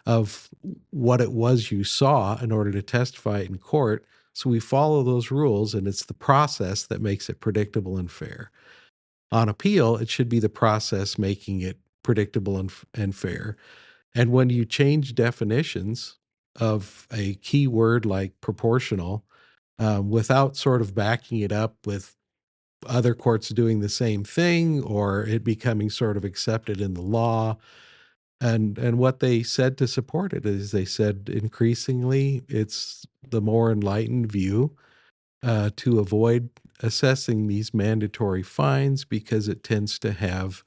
of what it was you saw in order to testify in court. So we follow those rules, and it's the process that makes it predictable and fair. On appeal, it should be the process making it predictable and fair. And when you change definitions of a key word like proportional, without sort of backing it up with other courts doing the same thing or it becoming sort of accepted in the law. And what they said to support it is they said increasingly it's the more enlightened view to avoid assessing these mandatory fines because it tends to have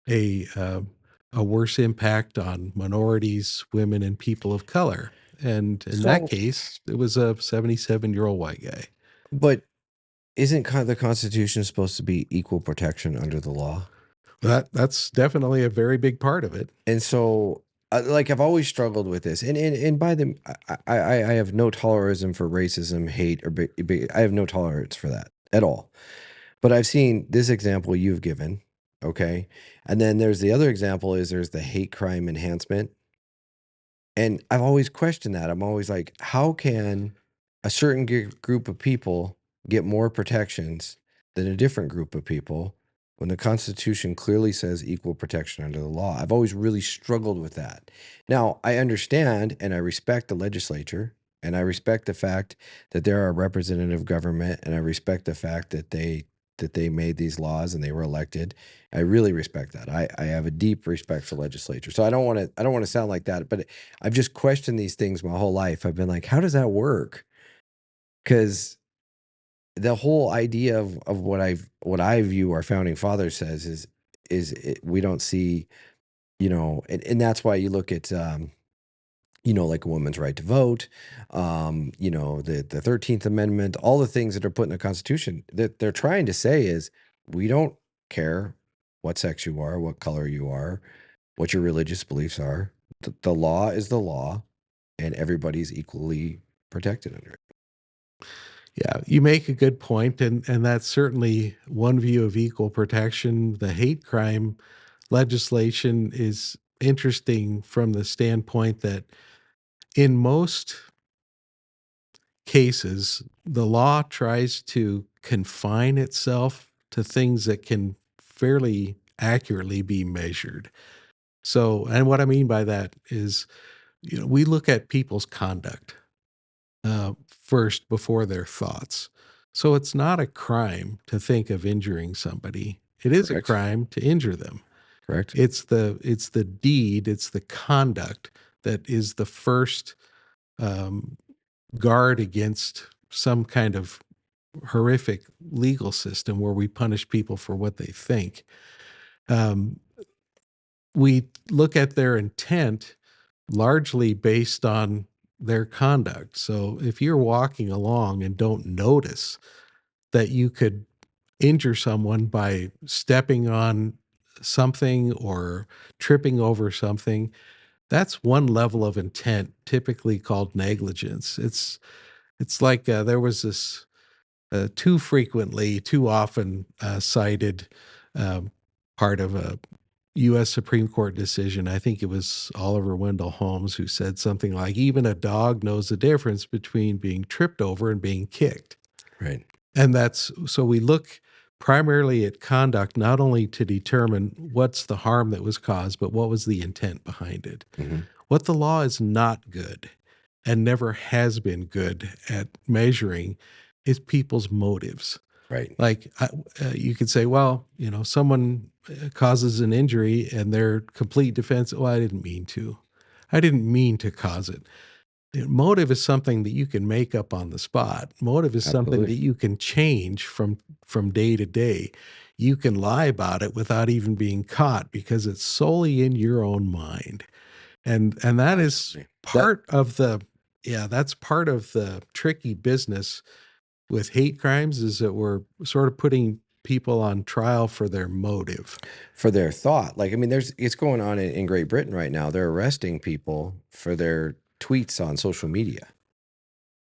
a worse impact on minorities, women, and people of color. And in that case, it was a 77-year-old white guy. But isn't the Constitution supposed to be equal protection under the law? That's definitely a very big part of it. And so, I've always struggled with this. And by the, I have no tolerism for racism, hate, or I have no tolerance for that at all. But I've seen this example you've given, okay? And then there's the other example there's the hate crime enhancement. And I've always questioned that. I'm always like, how can a certain group of people get more protections than a different group of people when the Constitution clearly says equal protection under the law? I've always really struggled with that. Now, I understand and I respect the legislature, and I respect the fact that they're a representative government, and I respect the fact that they made these laws and they were elected. I really respect that. I have a deep respect for legislature. So I don't want to sound like that, but I've just questioned these things my whole life. I've been like, how does that work? Because the whole idea of what I view our founding fathers says is we don't see, and that's why you look at like a woman's right to vote, the 13th Amendment, all the things that are put in the Constitution that they're trying to say is we don't care what sex you are, what color you are, what your religious beliefs are. The law is the law, and everybody's equally protected under it. Yeah, you make a good point, and that's certainly one view of equal protection. The hate crime legislation is interesting from the standpoint that in most cases, the law tries to confine itself to things that can fairly accurately be measured. So, and what I mean by that is, we look at people's conduct first before their thoughts. So it's not a crime to think of injuring somebody. It is Correct. a crime to injure them. Correct. It's the deed, it's the conduct that is the first guard against some kind of horrific legal system where we punish people for what they think. We look at their intent largely based on their conduct. So if you're walking along and don't notice that you could injure someone by stepping on something or tripping over something, that's one level of intent, typically called negligence. It's like there was this too often cited part of a U.S. Supreme Court decision. I think it was Oliver Wendell Holmes who said something like, even a dog knows the difference between being tripped over and being kicked. Right. And so we look primarily at conduct, not only to determine what's the harm that was caused, but what was the intent behind it. Mm-hmm. What the law is not good and never has been good at measuring is people's motives. Right. Like you could say, well, someone causes an injury and their complete defense, well, I didn't mean to. I didn't mean to cause it. Motive is something that you can make up on the spot. Motive is something Absolutely. that you can change from day to day. You can lie about it without even being caught because it's solely in your own mind. And that is Absolutely. part of that's part of the tricky business with hate crimes, is that we're sort of putting people on trial for their motive. For their thought. Like, I mean, it's going on in Great Britain right now. They're arresting people for their tweets on social media,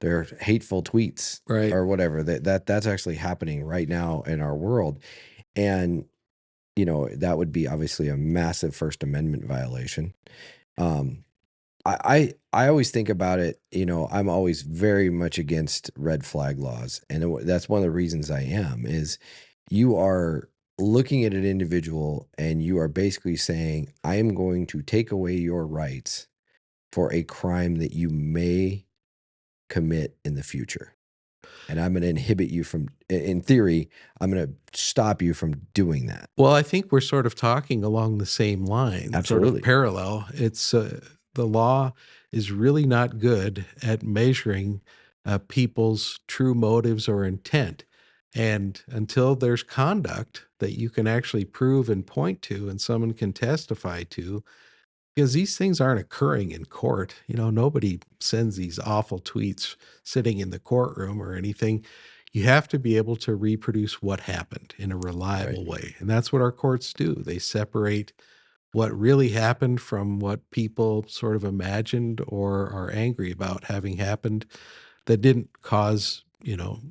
their hateful tweets Right. or whatever. That's actually happening right now in our world. And, that would be obviously a massive First Amendment violation. I always think about it, I'm always very much against red flag laws. And that's one of the reasons I am, is you are looking at an individual and you are basically saying, I am going to take away your rights for a crime that you may commit in the future. And I'm going to inhibit you from, in theory, I'm going to stop you from doing that. Well, I think we're sort of talking along the same line, sort Absolutely. of parallel. It's the law is really not good at measuring people's true motives or intent. And until there's conduct that you can actually prove and point to and someone can testify to, because these things aren't occurring in court. Nobody sends these awful tweets sitting in the courtroom or anything. You have to be able to reproduce what happened in a reliable way. And that's what our courts do. They separate what really happened from what people sort of imagined or are angry about having happened that didn't cause,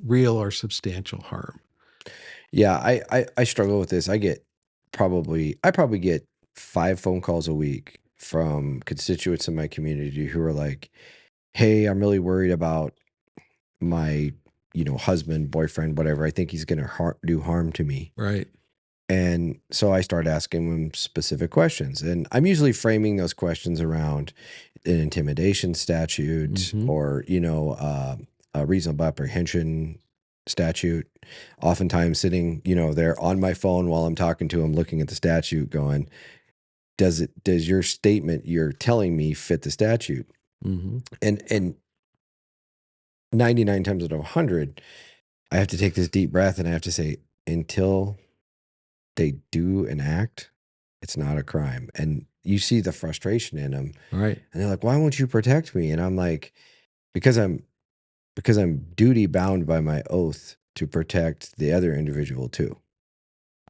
real or substantial harm. Yeah, I struggle with this. I probably get 5 phone calls a week from constituents in my community who are like, "Hey, I'm really worried about my, husband, boyfriend, whatever. I think he's going to do harm to me." Right. And so I start asking them specific questions, and I'm usually framing those questions around an intimidation statute Mhm. or, a reasonable apprehension statute. Oftentimes sitting, there on my phone while I'm talking to them, looking at the statute going, does your statement you're telling me fit the statute? Mhm. And 99 times out of 100, I have to take this deep breath and I have to say, until they do an act, it's not a crime. And you see the frustration in them. Right. And they're like, why won't you protect me? And I'm like, because I'm duty bound by my oath to protect the other individual too.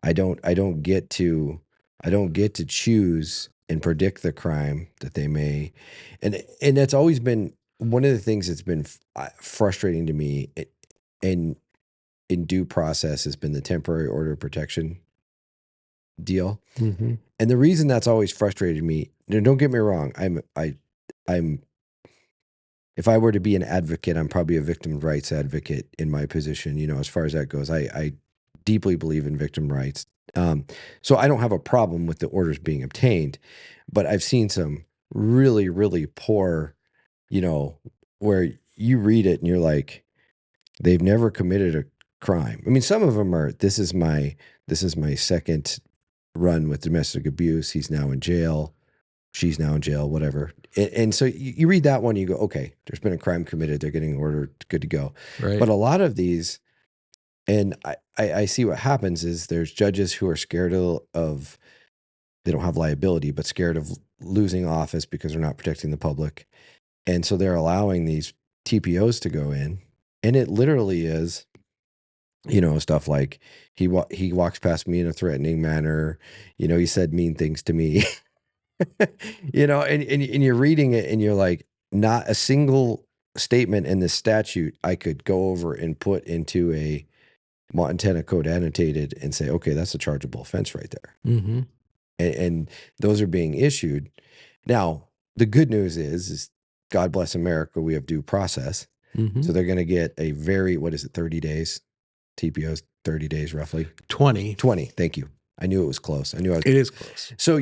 I don't get to choose and predict the crime that they may, and that's always been one of the things that's been frustrating to me in due process has been the temporary order of protection deal. Mhm. And the reason that's always frustrated me, don't get me wrong, I'm if I were to be an advocate, I'm probably a victim rights advocate in my position, as far as that goes. I deeply believe in victim rights. So I don't have a problem with the orders being obtained, but I've seen some really, really poor, where you read it and you're like, they've never committed a crime. I mean, some of them are, this is my second run with domestic abuse. He's now in jail. She's now in jail, whatever. And so you read that one, you go, okay, there's been a crime committed. They're getting ordered, good to go. Right. But a lot of these, and I see what happens is there's judges who are scared of they don't have liability, but scared of losing office because they're not protecting the public. And so they're allowing these TPOs to go in. And it literally is, stuff like he walks past me in a threatening manner. He said mean things to me. And you're reading it and you're like, not a single statement in the statute I could go over and put into a Montana code annotated and say, okay, that's a chargeable offense right there. Mhm. And those are being issued. Now, the good news is God bless America, we have due process. Mhm. So they're going to get a 30 days, TPOs, 30 days roughly. 20. 20, thank you. I knew it was close. It is close. So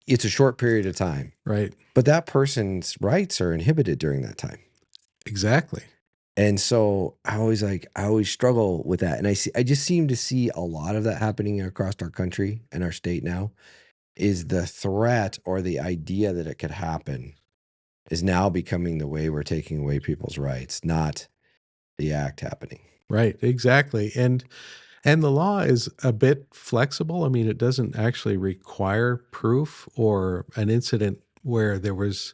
it's a short period of time. Right. But that person's rights are inhibited during that time. Exactly. And so I always struggle with that. And I just seem to see a lot of that happening across our country and our state now, is the threat or the idea that it could happen is now becoming the way we're taking away people's rights, not the act happening. Right, exactly. And the law is a bit flexible. I mean, it doesn't actually require proof or an incident where there was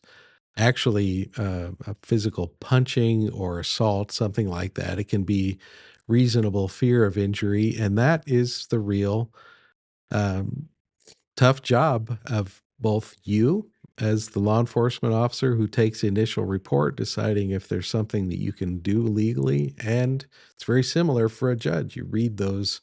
actually a physical punching or assault, something like that. It can be reasonable fear of injury, and that is the real um, tough job of both you as the law enforcement officer who takes the initial report, deciding if there's something that you can do legally, and it's very similar for a judge. You read those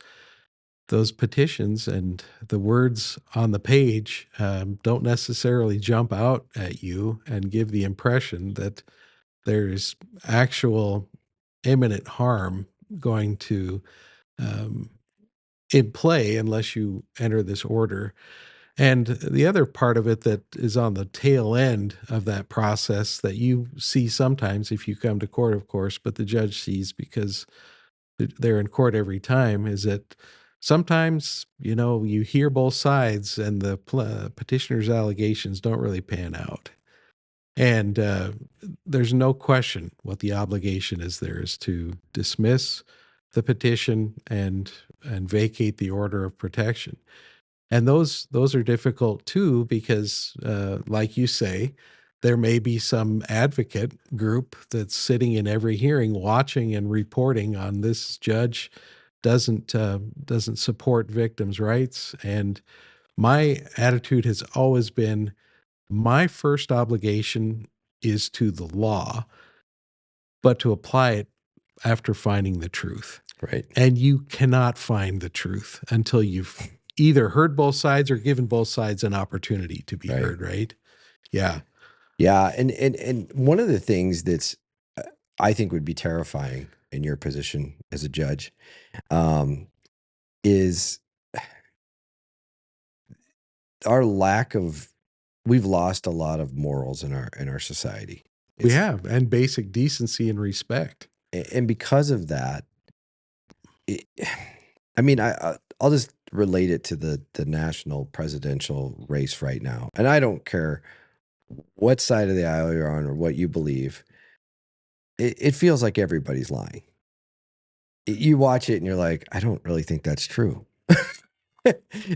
petitions, and the words on the page don't necessarily jump out at you and give the impression that there's actual imminent harm going to um, in play unless you enter this order. And the other part of it that is on the tail end of that process that you see sometimes if you come to court, of course, but the judge sees because they're in court every time, is that sometimes, you hear both sides and the petitioner's allegations don't really pan out. And there's no question what the obligation is there is to dismiss the petition and vacate the order of protection. And those are difficult too because, like you say, there may be some advocate group that's sitting in every hearing, watching and reporting on this judge doesn't support victims' rights. And my attitude has always been my first obligation is to the law, but to apply it after finding the truth. Right. And you cannot find the truth until you've either heard both sides or given both sides an opportunity to be Right. heard, right? Yeah. Yeah. And one of the things that's, I think would be terrifying in your position as a judge, is our we've lost a lot of morals in our society. We have, and basic decency and respect. And because of that, I'll just relate it to the national presidential race right now. And I don't care what side of the aisle you're on or what you believe. It feels like everybody's lying. You watch it and you're like, I don't really think that's true.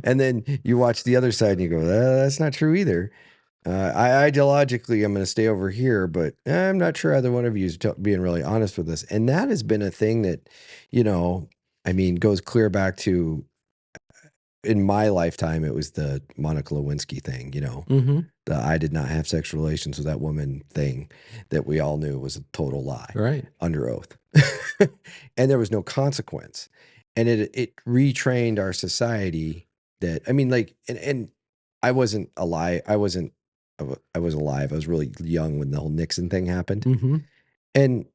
And then you watch the other side and you go, that's not true either. I ideologically, I'm going to stay over here, but I'm not sure either one of you is being really honest with us. And that has been a thing that, goes clear back to, in my lifetime, it was the Monica Lewinsky thing, Mm-hmm. the I did not have sexual relations with that woman thing that we all knew was a total lie. Right. Under oath. And there was no consequence. And it retrained our society that, and I wasn't alive. I was alive. I was really young when the whole Nixon thing happened. Mm-hmm. And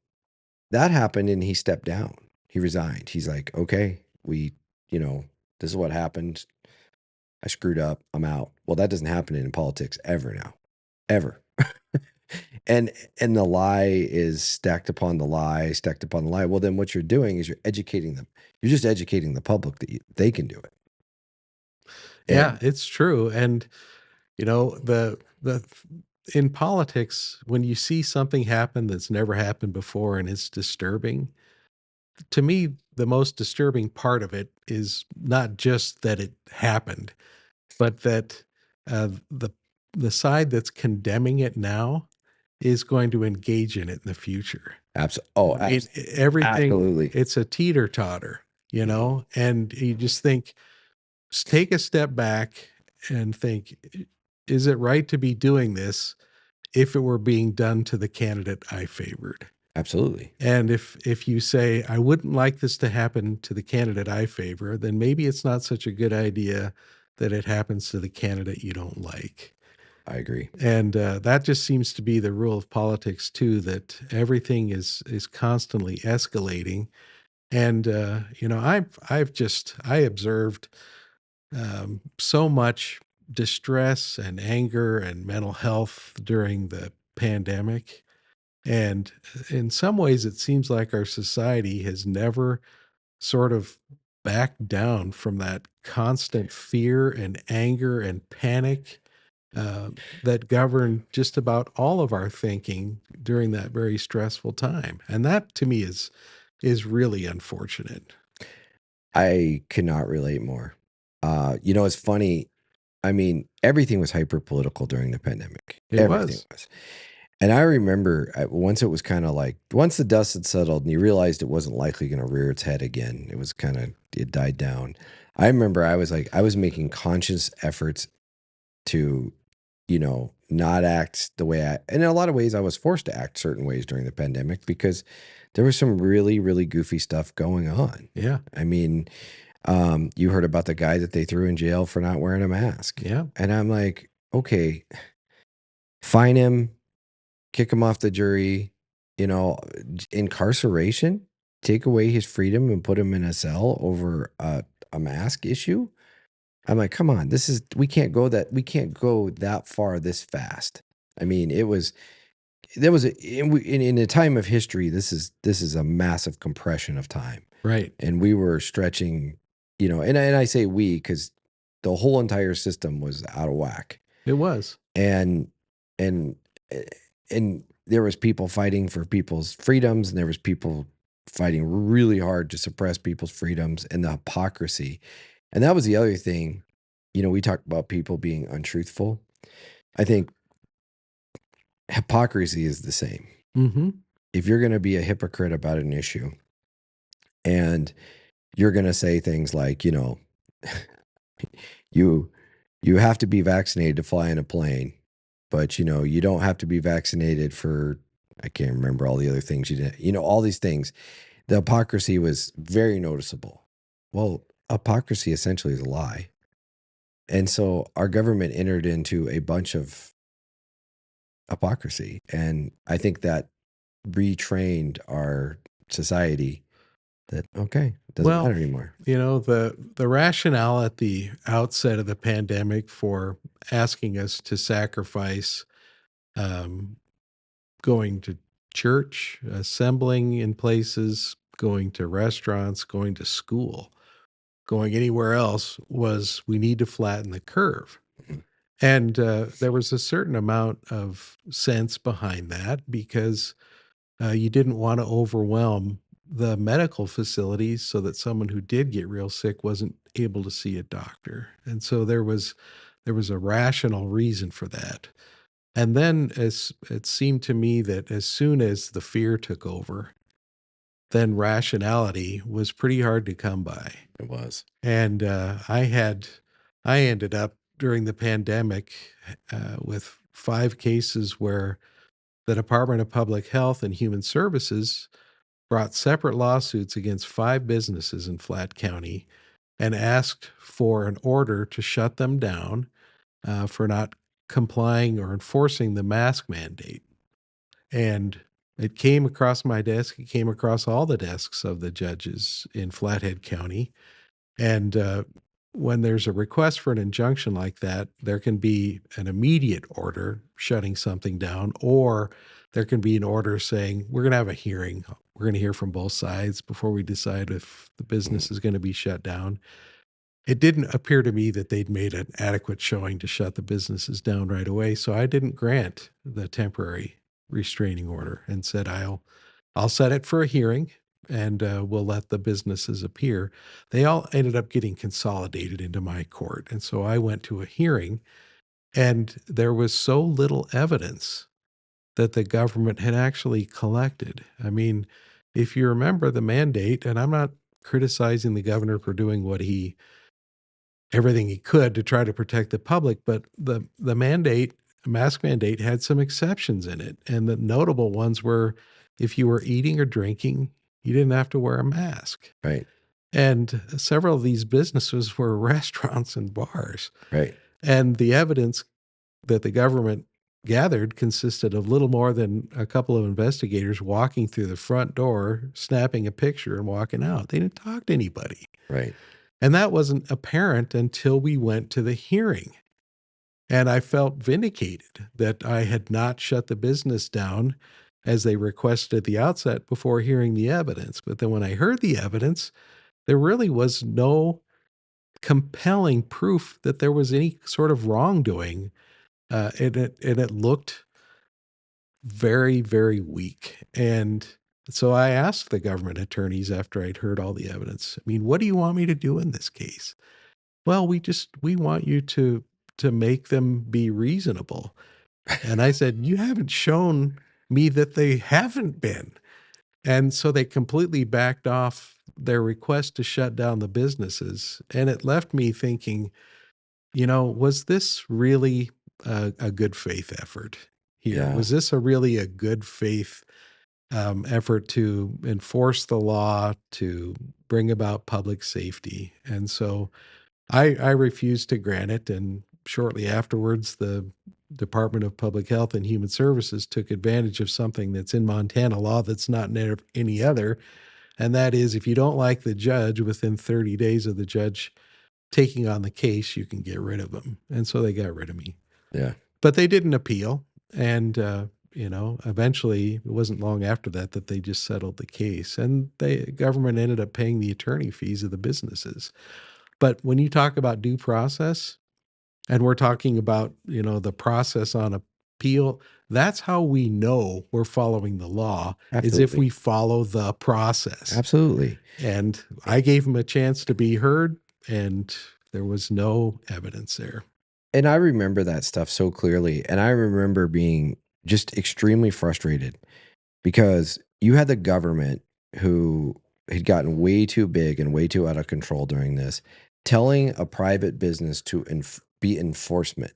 that happened and he stepped down. He resigned. He's like, okay, this is what happened. I screwed up. I'm out. Well, that doesn't happen in politics ever now. Ever. And the lie is stacked upon the lie, stacked upon the lie. Well, then what you're doing is you're educating them. You're just educating the public that they can do it. Yeah, it's true. And the in politics, when you see something happen that's never happened before and it's disturbing, to me, the most disturbing part of it is not just that it happened, but that the side that's condemning it now is going to engage in it in the future. Absolutely. Everything, Absolutely. it's a teeter-totter, and you just think, take a step back and think, is it right to be doing this if it were being done to the candidate I favored? Absolutely. And if you say, I wouldn't like this to happen to the candidate I favor, then maybe it's not such a good idea that it happens to the candidate you don't like. I agree. And that just seems to be the rule of politics too, that everything is constantly escalating. And, I observed so much distress and anger and mental health during the pandemic. And in some ways, it seems like our society has never sort of backed down from that constant fear and anger and panic uh, that govern just about all of our thinking during that very stressful time. And that to me is really unfortunate. I cannot relate more. It's funny. I mean, everything was hyper political during the pandemic. It Everything was. was. And I remember once it was kind of like, once the dust had settled and you realized it wasn't likely going to rear its head again, it died down. I remember I was making conscious efforts to, not act the way and in a lot of ways I was forced to act certain ways during the pandemic because there was some really, really goofy stuff going on. Yeah. I mean, you heard about the guy that they threw in jail for not wearing a mask. Yeah. And I'm like, okay, fine him, kick him off the jury, incarceration, take away his freedom and put him in a cell over a mask issue. I'm like, come on, we can't go that far this fast. I mean, in a time of history, this is a massive compression of time. Right. And we were stretching, and I say we, because the whole entire system was out of whack. It was. And and and there was people fighting for people's freedoms, and there was people fighting really hard to suppress people's freedoms, and the hypocrisy. And that was the other thing. We talked about people being untruthful. I think hypocrisy is the same. Mm-hmm. If you're going to be a hypocrite about an issue and you're going to say things like, you have to be vaccinated to fly in a plane, but you don't have to be vaccinated for, I can't remember all the other things you did, all these things. The hypocrisy was very noticeable. Well, hypocrisy essentially is a lie. And so our government entered into a bunch of hypocrisy. And I think that retrained our society that, okay, it doesn't matter anymore. The rationale at the outset of the pandemic for asking us to sacrifice going to church, assembling in places, going to restaurants, going to school, going anywhere else was we need to flatten the curve. And there was a certain amount of sense behind that because you didn't want to overwhelm the medical facilities so that someone who did get real sick wasn't able to see a doctor. And so there was a rational reason for that. And then as it seemed to me that as soon as the fear took over, then rationality was pretty hard to come by. It was. And I ended up during the pandemic with 5 cases where the Department of Public Health and Human Services brought separate lawsuits against 5 businesses in Flathead County and asked for an order to shut them down for not complying or enforcing the mask mandate. And it came across my desk. It came across all the desks of the judges in Flathead County. And when there's a request for an injunction like that, there can be an immediate order shutting something down, or there can be an order saying, we're going to have a hearing. We're going to hear from both sides before we decide if the business is going to be shut down. It didn't appear to me that they'd made an adequate showing to shut the businesses down right away. So I didn't grant the temporary restraining order and said, I'll set it for a hearing and we'll let the businesses appear. They all ended up getting consolidated into my court. And so I went to a hearing, and there was so little evidence that the government had actually collected. I mean, if you remember the mandate, and I'm not criticizing the governor for doing everything he could to try to protect the public, but the mask mandate had some exceptions in it. And the notable ones were if you were eating or drinking, you didn't have to wear a mask. Right. And several of these businesses were restaurants and bars. Right. And the evidence that the government gathered consisted of little more than a couple of investigators walking through the front door, snapping a picture and walking out. They didn't talk to anybody. Right. And that wasn't apparent until we went to the hearing. And I felt vindicated that I had not shut the business down as they requested at the outset before hearing the evidence. But then when I heard the evidence, there really was no compelling proof that there was any sort of wrongdoing. And it looked very, very weak. And so I asked the government attorneys after I'd heard all the evidence, I mean, what do you want me to do in this case? Well, we want you to make them be reasonable. And I said, you haven't shown me that they haven't been. And so they completely backed off their request to shut down the businesses. And it left me thinking, was this really a good faith effort here? Yeah. Was this really a good faith effort to enforce the law, to bring about public safety? And so I refused to grant it. And shortly afterwards, the Department of Public Health and Human Services took advantage of something that's in Montana law that's not in any other. And that is, if you don't like the judge, within 30 days of the judge taking on the case, you can get rid of them. And so they got rid of me. Yeah. But they didn't appeal. And, eventually, it wasn't long after that they just settled the case. And the government ended up paying the attorney fees of the businesses. But when you talk about due process, and we're talking about, the process on appeal, that's how we know we're following the law, is if Absolutely. we follow the process. Absolutely. And I gave him a chance to be heard, and there was no evidence there. And I remember that stuff so clearly. And I remember being just extremely frustrated because you had the government who had gotten way too big and way too out of control during this, telling a private business to be enforcement.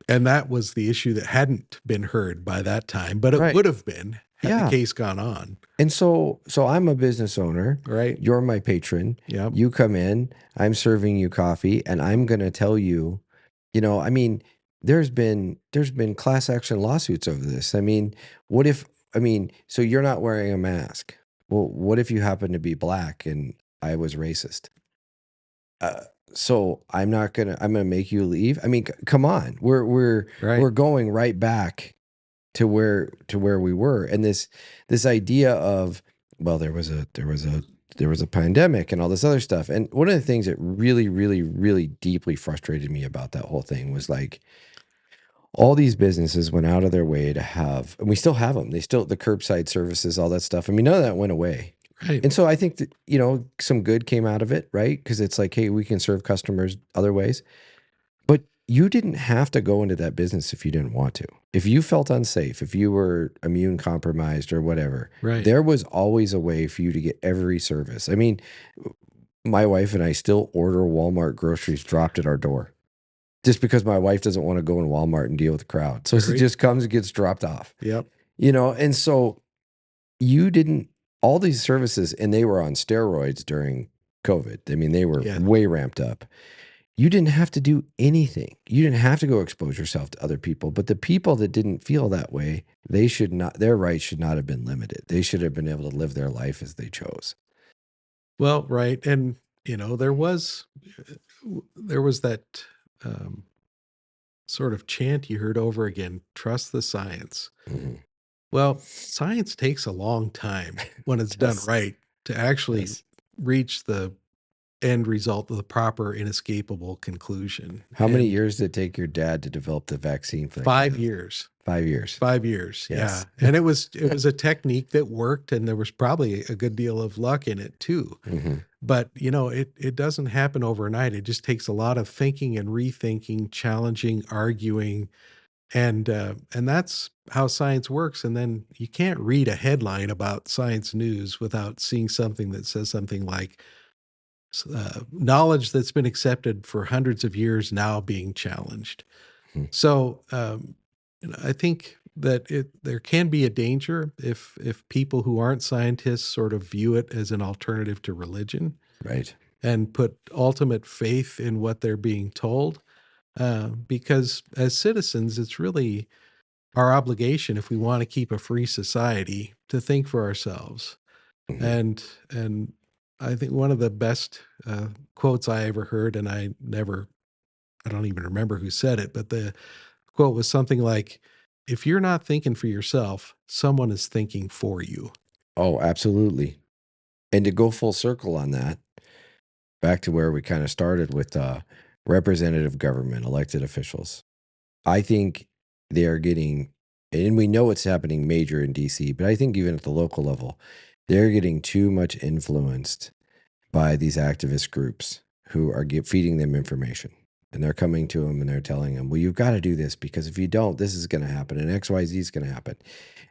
And that was the issue that hadn't been heard by that time, but it Right. would have been had Yeah. the case gone on. And so I'm a business owner. Right. You're my patron. Yep. You come in, I'm serving you coffee, and I'm going to tell you, there's been class action lawsuits over this. So you're not wearing a mask. Well, what if you happen to be black and I was racist? So I'm going to make you leave. I mean, come on. We're Right. going right back to where we were. And this idea of, well, there was a pandemic and all this other stuff. And one of the things that really, really, really deeply frustrated me about that whole thing was like, all these businesses went out of their way to have, and we still have them. The curbside services, all that stuff. I mean, none of that went away. Right. And so I think that, some good came out of it, right? Because it's like, hey, we can serve customers other ways. But you didn't have to go into that business if you didn't want to. If you felt unsafe, if you were immune compromised or whatever, Right. there was always a way for you to get every service. I mean, my wife and I still order Walmart groceries dropped at our door just because my wife doesn't want to go in Walmart and deal with the crowd. So she Right. just comes and gets dropped off, Yep. and so you didn't, all these services, and they were on steroids during COVID. I mean, they were Yeah. way ramped up. You didn't have to do anything. You didn't have to go expose yourself to other people. But the people that didn't feel that way, their rights should not have been limited. They should have been able to live their life as they chose. Well, right. And, there was that sort of chant you heard over again, trust the science. Mhm. Well, science takes a long time when it's done Yes. right to actually Yes. reach the end result of the proper, inescapable conclusion. How many And years did it take your dad to develop the vaccine for 5 years. 5 years. 5 years. Yes. Yeah. And it was a technique that worked, and there was probably a good deal of luck in it too. Mhm. But, it doesn't happen overnight. It just takes a lot of thinking and rethinking, challenging, arguing. And that's how science works. And then you can't read a headline about science news without seeing something that says something like, knowledge that's been accepted for hundreds of years now being challenged. Mhm. So I think that there can be a danger if people who aren't scientists sort of view it as an alternative to religion Right. and put ultimate faith in what they're being told. Because as citizens, it's really our obligation, if we want to keep a free society, to think for ourselves. Mhm. And I think one of the best quotes I ever heard, and I don't even remember who said it, but the quote was something like, if you're not thinking for yourself, someone is thinking for you. Oh, absolutely. And to go full circle on that, back to where we kind of started with representative government, elected officials. I think they are getting, and we know it's happening major in DC, but I think even at the local level, they're getting too much influenced by these activist groups who are feeding them information. And they're coming to them and they're telling them, well, you've got to do this because if you don't, this is going to happen and XYZ is going to happen.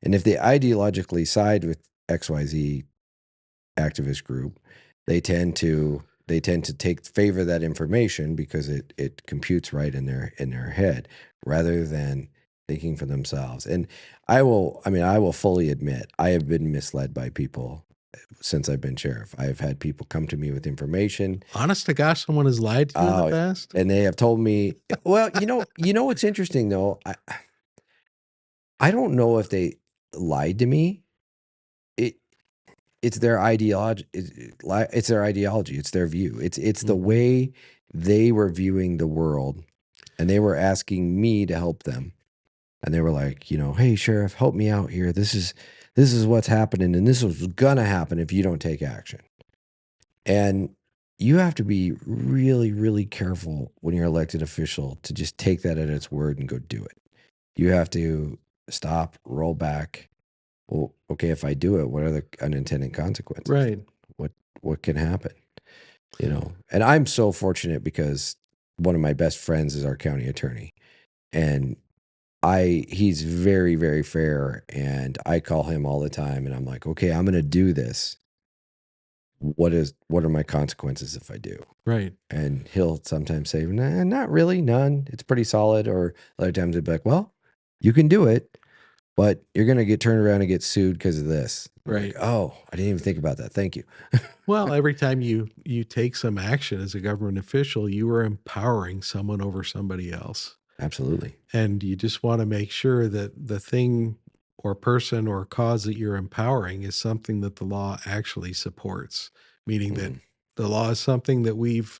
And if they ideologically side with XYZ activist group, they tend to favor that information because it computes right in their head rather than thinking for themselves. And I will fully admit I have been misled by people since I've been sheriff. I have had people come to me with information. Honest to gosh, someone has lied to you in the past? And they have told me, well, you know what's interesting though? I don't know if they lied to me. It's their ideology. It's their ideology. It's their view. It's the way they were viewing the world, and they were asking me to help them. And they were like, hey, sheriff, help me out here. This is what's happening, and this is gonna happen if you don't take action. And you have to be really, really careful when you're an elected official to just take that at its word and go do it. You have to stop, roll back. Well, okay, if I do it, what are the unintended consequences? Right. What can happen? And I'm so fortunate because one of my best friends is our county attorney, and he's very, very fair, and I call him all the time and I'm like, okay, I'm going to do this. What are my consequences if I do? Right. And he'll sometimes say, nah, not really, none. It's pretty solid. Or other times he'll be like, well, you can do it, but you're going to get turned around and get sued because of this. Right. Like, oh, I didn't even think about that. Thank you. Well, every time you take some action as a government official, you are empowering someone over somebody else. Absolutely. And you just want to make sure that the thing or person or cause that you're empowering is something that the law actually supports, meaning that the law is something that we've,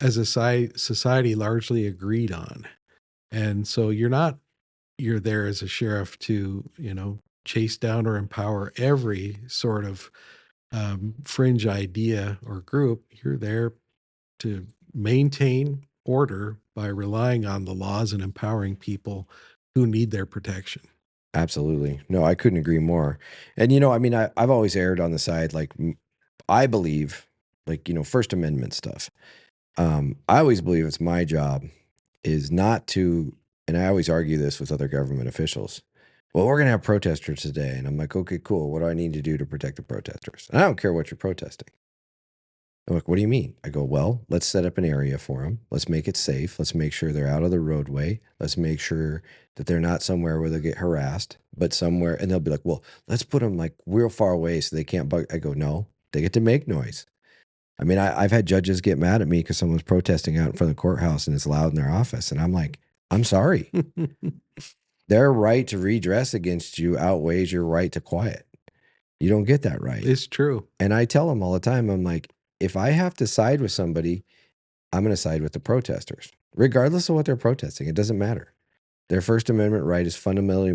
as a society, largely agreed on. And so you're there as a sheriff to, chase down or empower every sort of fringe idea or group. You're there to maintain order by relying on the laws and empowering people who need their protection. Absolutely. No, I couldn't agree more. And, I've always erred on the side, like, I believe, like, First Amendment stuff. I always believe it's my job is not to, and I always argue this with other government officials. Well, we're going to have protesters today. And I'm like, okay, cool. What do I need to do to protect the protesters? And I don't care what you're protesting. I'm like, what do you mean? I go, well, let's set up an area for them. Let's make it safe. Let's make sure they're out of the roadway. Let's make sure that they're not somewhere where they'll get harassed, but somewhere, and they'll be like, well, let's put them like real far away so they can't bug. I go, no, they get to make noise. I mean, I've had judges get mad at me because someone's protesting out in front of the courthouse and it's loud in their office. And I'm like, I'm sorry. Their right to redress against you outweighs your right to quiet. You don't get that right. It's true. And I tell them all the time, I'm like, if I have to side with somebody, I'm going to side with the protesters, regardless of what they're protesting. It doesn't matter. Their First Amendment right is fundamentally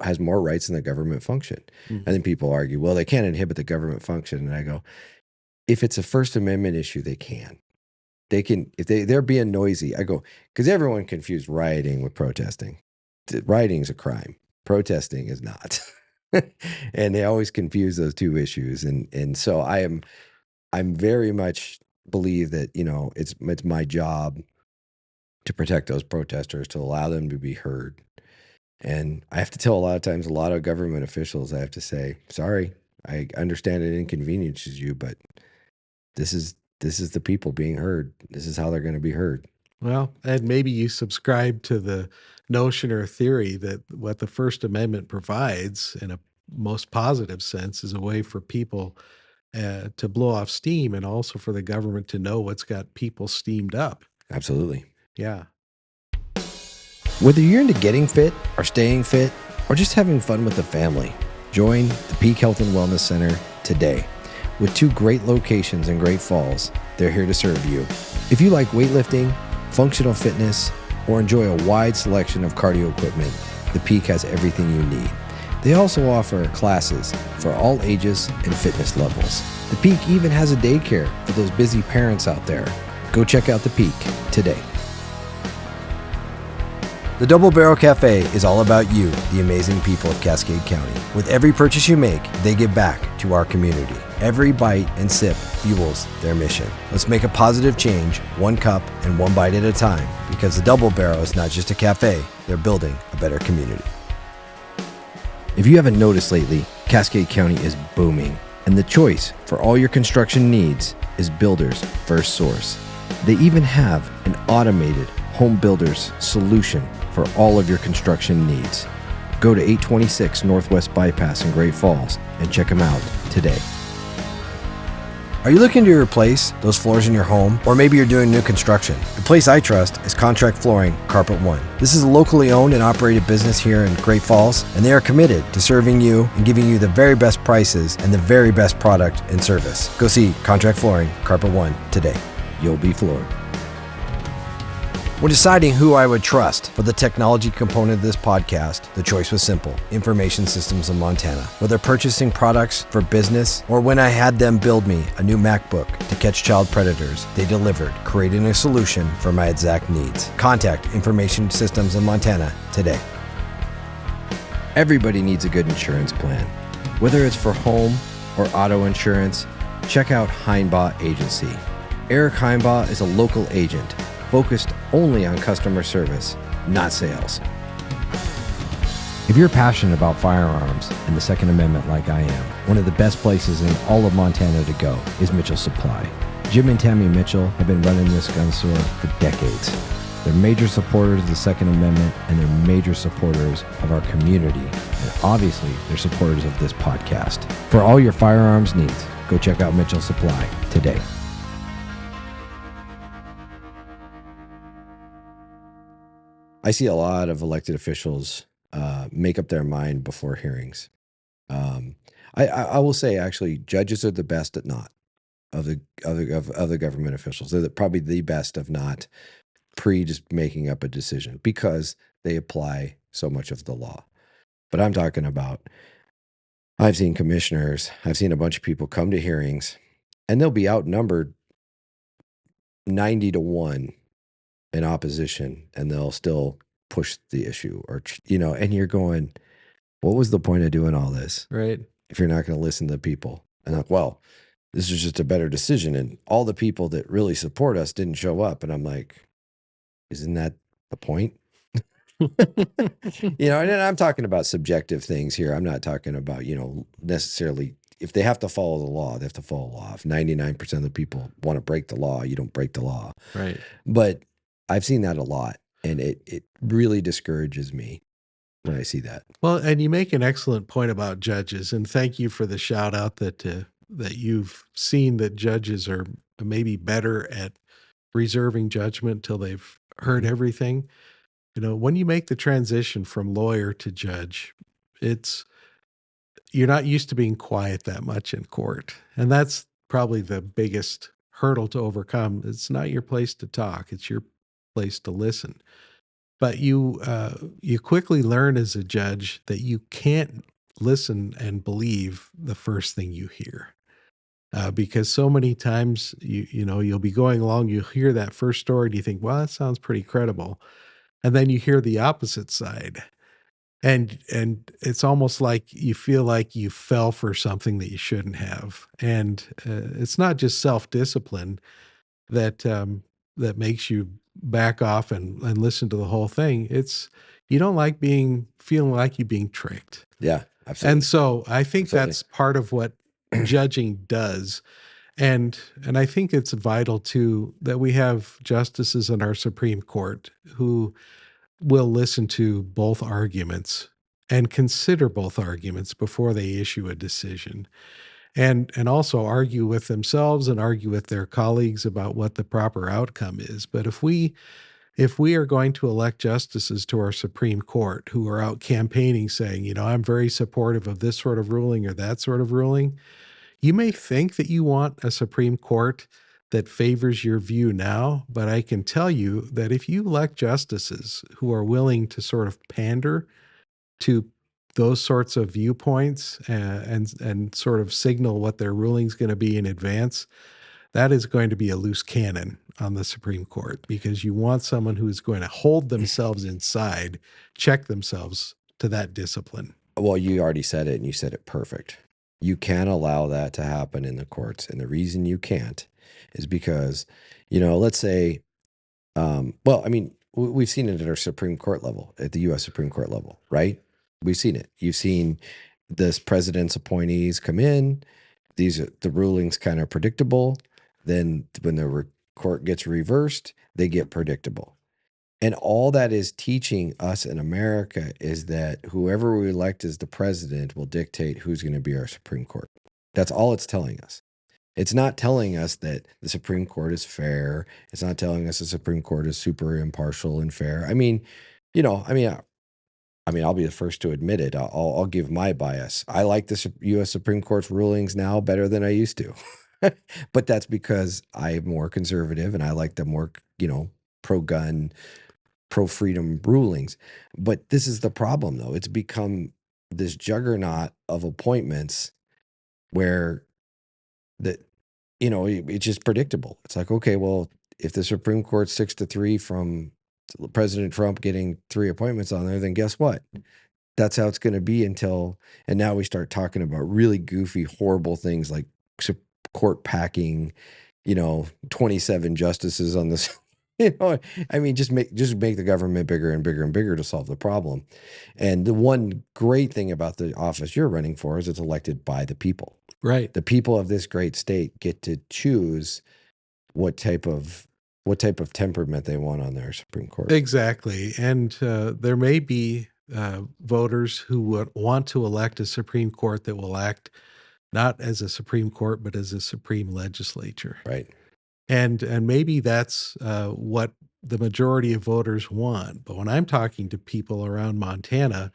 has more rights than the government function. And then people argue, well, they can't inhibit the government function. And I go, if it's a First Amendment issue, they can. They can, if they're being noisy. I go, because everyone confused rioting with protesting. Rioting is a crime. Protesting is not. And they always confuse those two issues. And so I'm very much believe that, it's my job to protect those protesters, to allow them to be heard. And I have to tell a lot of times, a lot of government officials, I have to say, sorry, I understand it inconveniences you, but this is the people being heard. This is how they're going to be heard. Well, and maybe you subscribe to the notion or theory that what the First Amendment provides in a most positive sense is a way for people to blow off steam, and also for the government to know what's got people steamed up. Absolutely. Yeah. Whether you're into getting fit or staying fit or just having fun with the family, join the Peak Health and Wellness Center today. With 2 great locations in Great Falls, they're here to serve you. If you like weightlifting, functional fitness, or enjoy a wide selection of cardio equipment, the Peak has everything you need. They also offer classes for all ages and fitness levels. The Peak even has a daycare for those busy parents out there. Go check out the Peak today. The Double Barrel Cafe is all about you, the amazing people of Cascade County. With every purchase you make, they give back to our community. Every bite and sip fuels their mission. Let's make a positive change, one cup and one bite at a time, because the Double Barrel is not just a cafe, they're building a better community. If you haven't noticed lately, Cascade County is booming, and the choice for all your construction needs is Builders First Source. They even have an automated home builders solution for all of your construction needs. Go to 826 Northwest Bypass in Great Falls and check them out today. Are you looking to replace those floors in your home? Or maybe you're doing new construction? The place I trust is Contract Flooring Carpet One. This is a locally owned and operated business here in Great Falls, and they are committed to serving you and giving you the very best prices and the very best product and service. Go see Contract Flooring Carpet One today. You'll be floored. When deciding who I would trust for the technology component of this podcast, the choice was simple: Information Systems of Montana. Whether purchasing products for business or when I had them build me a new MacBook to catch child predators, they delivered, creating a solution for my exact needs. Contact Information Systems of Montana today. Everybody needs a good insurance plan. Whether it's for home or auto insurance, check out Heinbaugh Agency. Eric Heinbaugh is a local agent focused only on customer service, not sales. If you're passionate about firearms and the Second Amendment like I am, one of the best places in all of Montana to go is Mitchell Supply. Jim and Tammy Mitchell have been running this gun store for decades. They're major supporters of the Second Amendment, and they're major supporters of our community. And obviously, they're supporters of this podcast. For all your firearms needs, go check out Mitchell Supply today. I see a lot of elected officials make up their mind before hearings. I will say, actually, judges are the best at not of the government officials. They're probably the best of not just making up a decision, because they apply so much of the law. But I'm talking about, I've seen commissioners, I've seen a bunch of people come to hearings, and they'll be outnumbered 90-1 in opposition, and they'll still push the issue, or, and you're going, what was the point of doing all this? Right. If you're not going to listen to people. And like, well, this is just a better decision, and all the people that really support us didn't show up. And I'm like, isn't that the point? And I'm talking about subjective things here. I'm not talking about, necessarily, if they have to follow the law, they have to follow the law. If 99% of the people want to break the law, you don't break the law. Right. But I've seen that a lot, and it really discourages me when I see that. Well, and you make an excellent point about judges, and thank you for the shout out that you've seen that judges are maybe better at reserving judgment till they've heard everything. When you make the transition from lawyer to judge, you're not used to being quiet that much in court. And that's probably the biggest hurdle to overcome. It's not your place to talk. It's your place to listen. But you quickly learn as a judge that you can't listen and believe the first thing you hear. Because so many times you'll be going along, you hear that first story and you think, well, that sounds pretty credible. And then you hear the opposite side. And it's almost like you feel like you fell for something that you shouldn't have. And it's not just self-discipline that makes you back off and listen to the whole thing. It's, you don't like feeling like you're being tricked. Yeah, absolutely. And so I think that's part of what judging does. And I think it's vital too that we have justices in our Supreme Court who will listen to both arguments and consider both arguments before they issue a decision, and also argue with themselves and argue with their colleagues about what the proper outcome is. But if we are going to elect justices to our Supreme Court who are out campaigning saying, I'm very supportive of this sort of ruling or that sort of ruling, you may think that you want a Supreme Court that favors your view now, but I can tell you that if you elect justices who are willing to sort of pander to those sorts of viewpoints and sort of signal what their ruling's going to be in advance, that is going to be a loose cannon on the Supreme Court, because you want someone who is going to hold themselves inside, check themselves to that discipline. Well, you already said it, and you said it perfect. You can't allow that to happen in the courts. And the reason you can't is because, let's say, well, I mean, we've seen it at our Supreme Court level, at the U.S. Supreme Court level, right? We've seen it. You've seen this president's appointees come in. The rulings kind of predictable. Then when the court gets reversed, they get predictable. And all that is teaching us in America is that whoever we elect as the president will dictate who's going to be our Supreme Court. That's all it's telling us. It's not telling us that the Supreme Court is fair. It's not telling us the Supreme Court is super impartial and fair. I mean, I'll be the first to admit it. I'll give my bias. I like the U.S. Supreme Court's rulings now better than I used to. But that's because I'm more conservative and I like the more, pro-gun, pro-freedom rulings. But this is the problem, though. It's become this juggernaut of appointments where it's just predictable. It's like, okay, well, if the Supreme Court's 6-3 from President Trump getting 3 appointments on there, then guess what? That's how it's going to be and now we start talking about really goofy, horrible things like court packing, 27 justices on this. I mean, just make the government bigger and bigger and bigger to solve the problem. And the one great thing about the office you're running for is it's elected by the people. Right. The people of this great state get to choose what type of temperament they want on their Supreme Court. Exactly. And there may be voters who would want to elect a Supreme Court that will act not as a Supreme Court, but as a supreme legislature. Right. And maybe that's what the majority of voters want. But when I'm talking to people around Montana,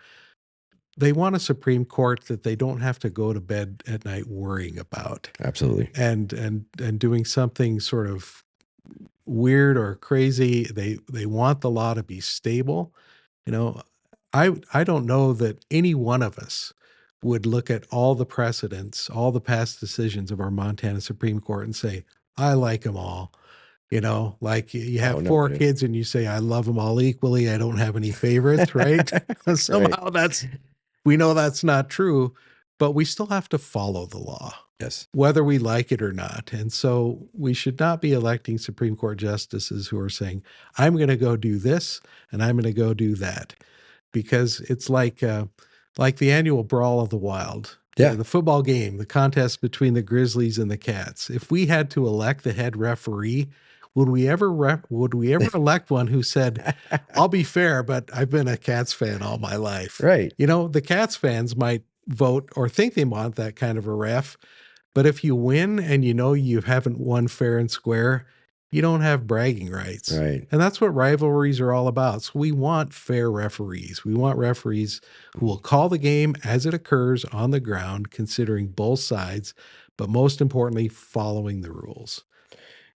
they want a Supreme Court that they don't have to go to bed at night worrying about. Absolutely. And doing something sort of weird or crazy. They want the law to be stable. I don't know that any one of us would look at all the precedents, all the past decisions of our Montana Supreme Court and say, I like them all. Like you have 4 kids and you say, I love them all equally. I don't have any favorites, right? Somehow we know that's not true, but we still have to follow the law. Yes. Whether we like it or not. And so we should not be electing Supreme Court justices who are saying, I'm going to go do this and I'm going to go do that. Because it's like the annual Brawl of the Wild. Yeah. The football game, the contest between the Grizzlies and the Cats. If we had to elect the head referee, would we ever elect one who said, I'll be fair, but I've been a Cats fan all my life. Right. The Cats fans might vote or think they want that kind of a ref. But if you win and you haven't won fair and square, you don't have bragging rights. Right. And that's what rivalries are all about. So we want fair referees. We want referees who will call the game as it occurs on the ground, considering both sides, but most importantly, following the rules.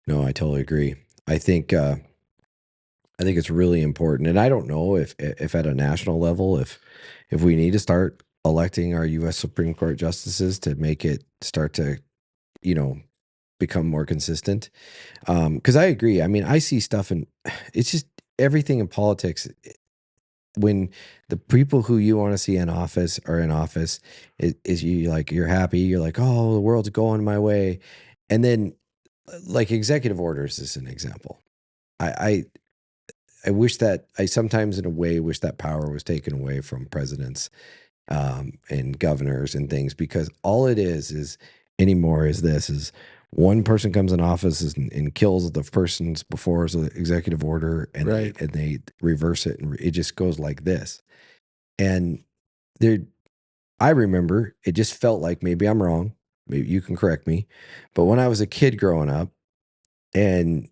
No, I totally agree. I think it's really important. And I don't know if at a national level, if we need to start electing our U.S. Supreme Court justices to make it start to, become more consistent. Because I agree. I mean, I see stuff and it's just everything in politics. When the people who you want to see in office are in office, you're happy. You're like, oh, the world's going my way. And then like executive orders is an example. I wish that I sometimes in a way wish that power was taken away from presidents and governors and things, because all it is anymore is one person comes in office and kills the person's before as an executive order, and right. they reverse it, and it just goes like this. And I remember it just felt like, maybe I'm wrong, maybe you can correct me, but when I was a kid growing up, and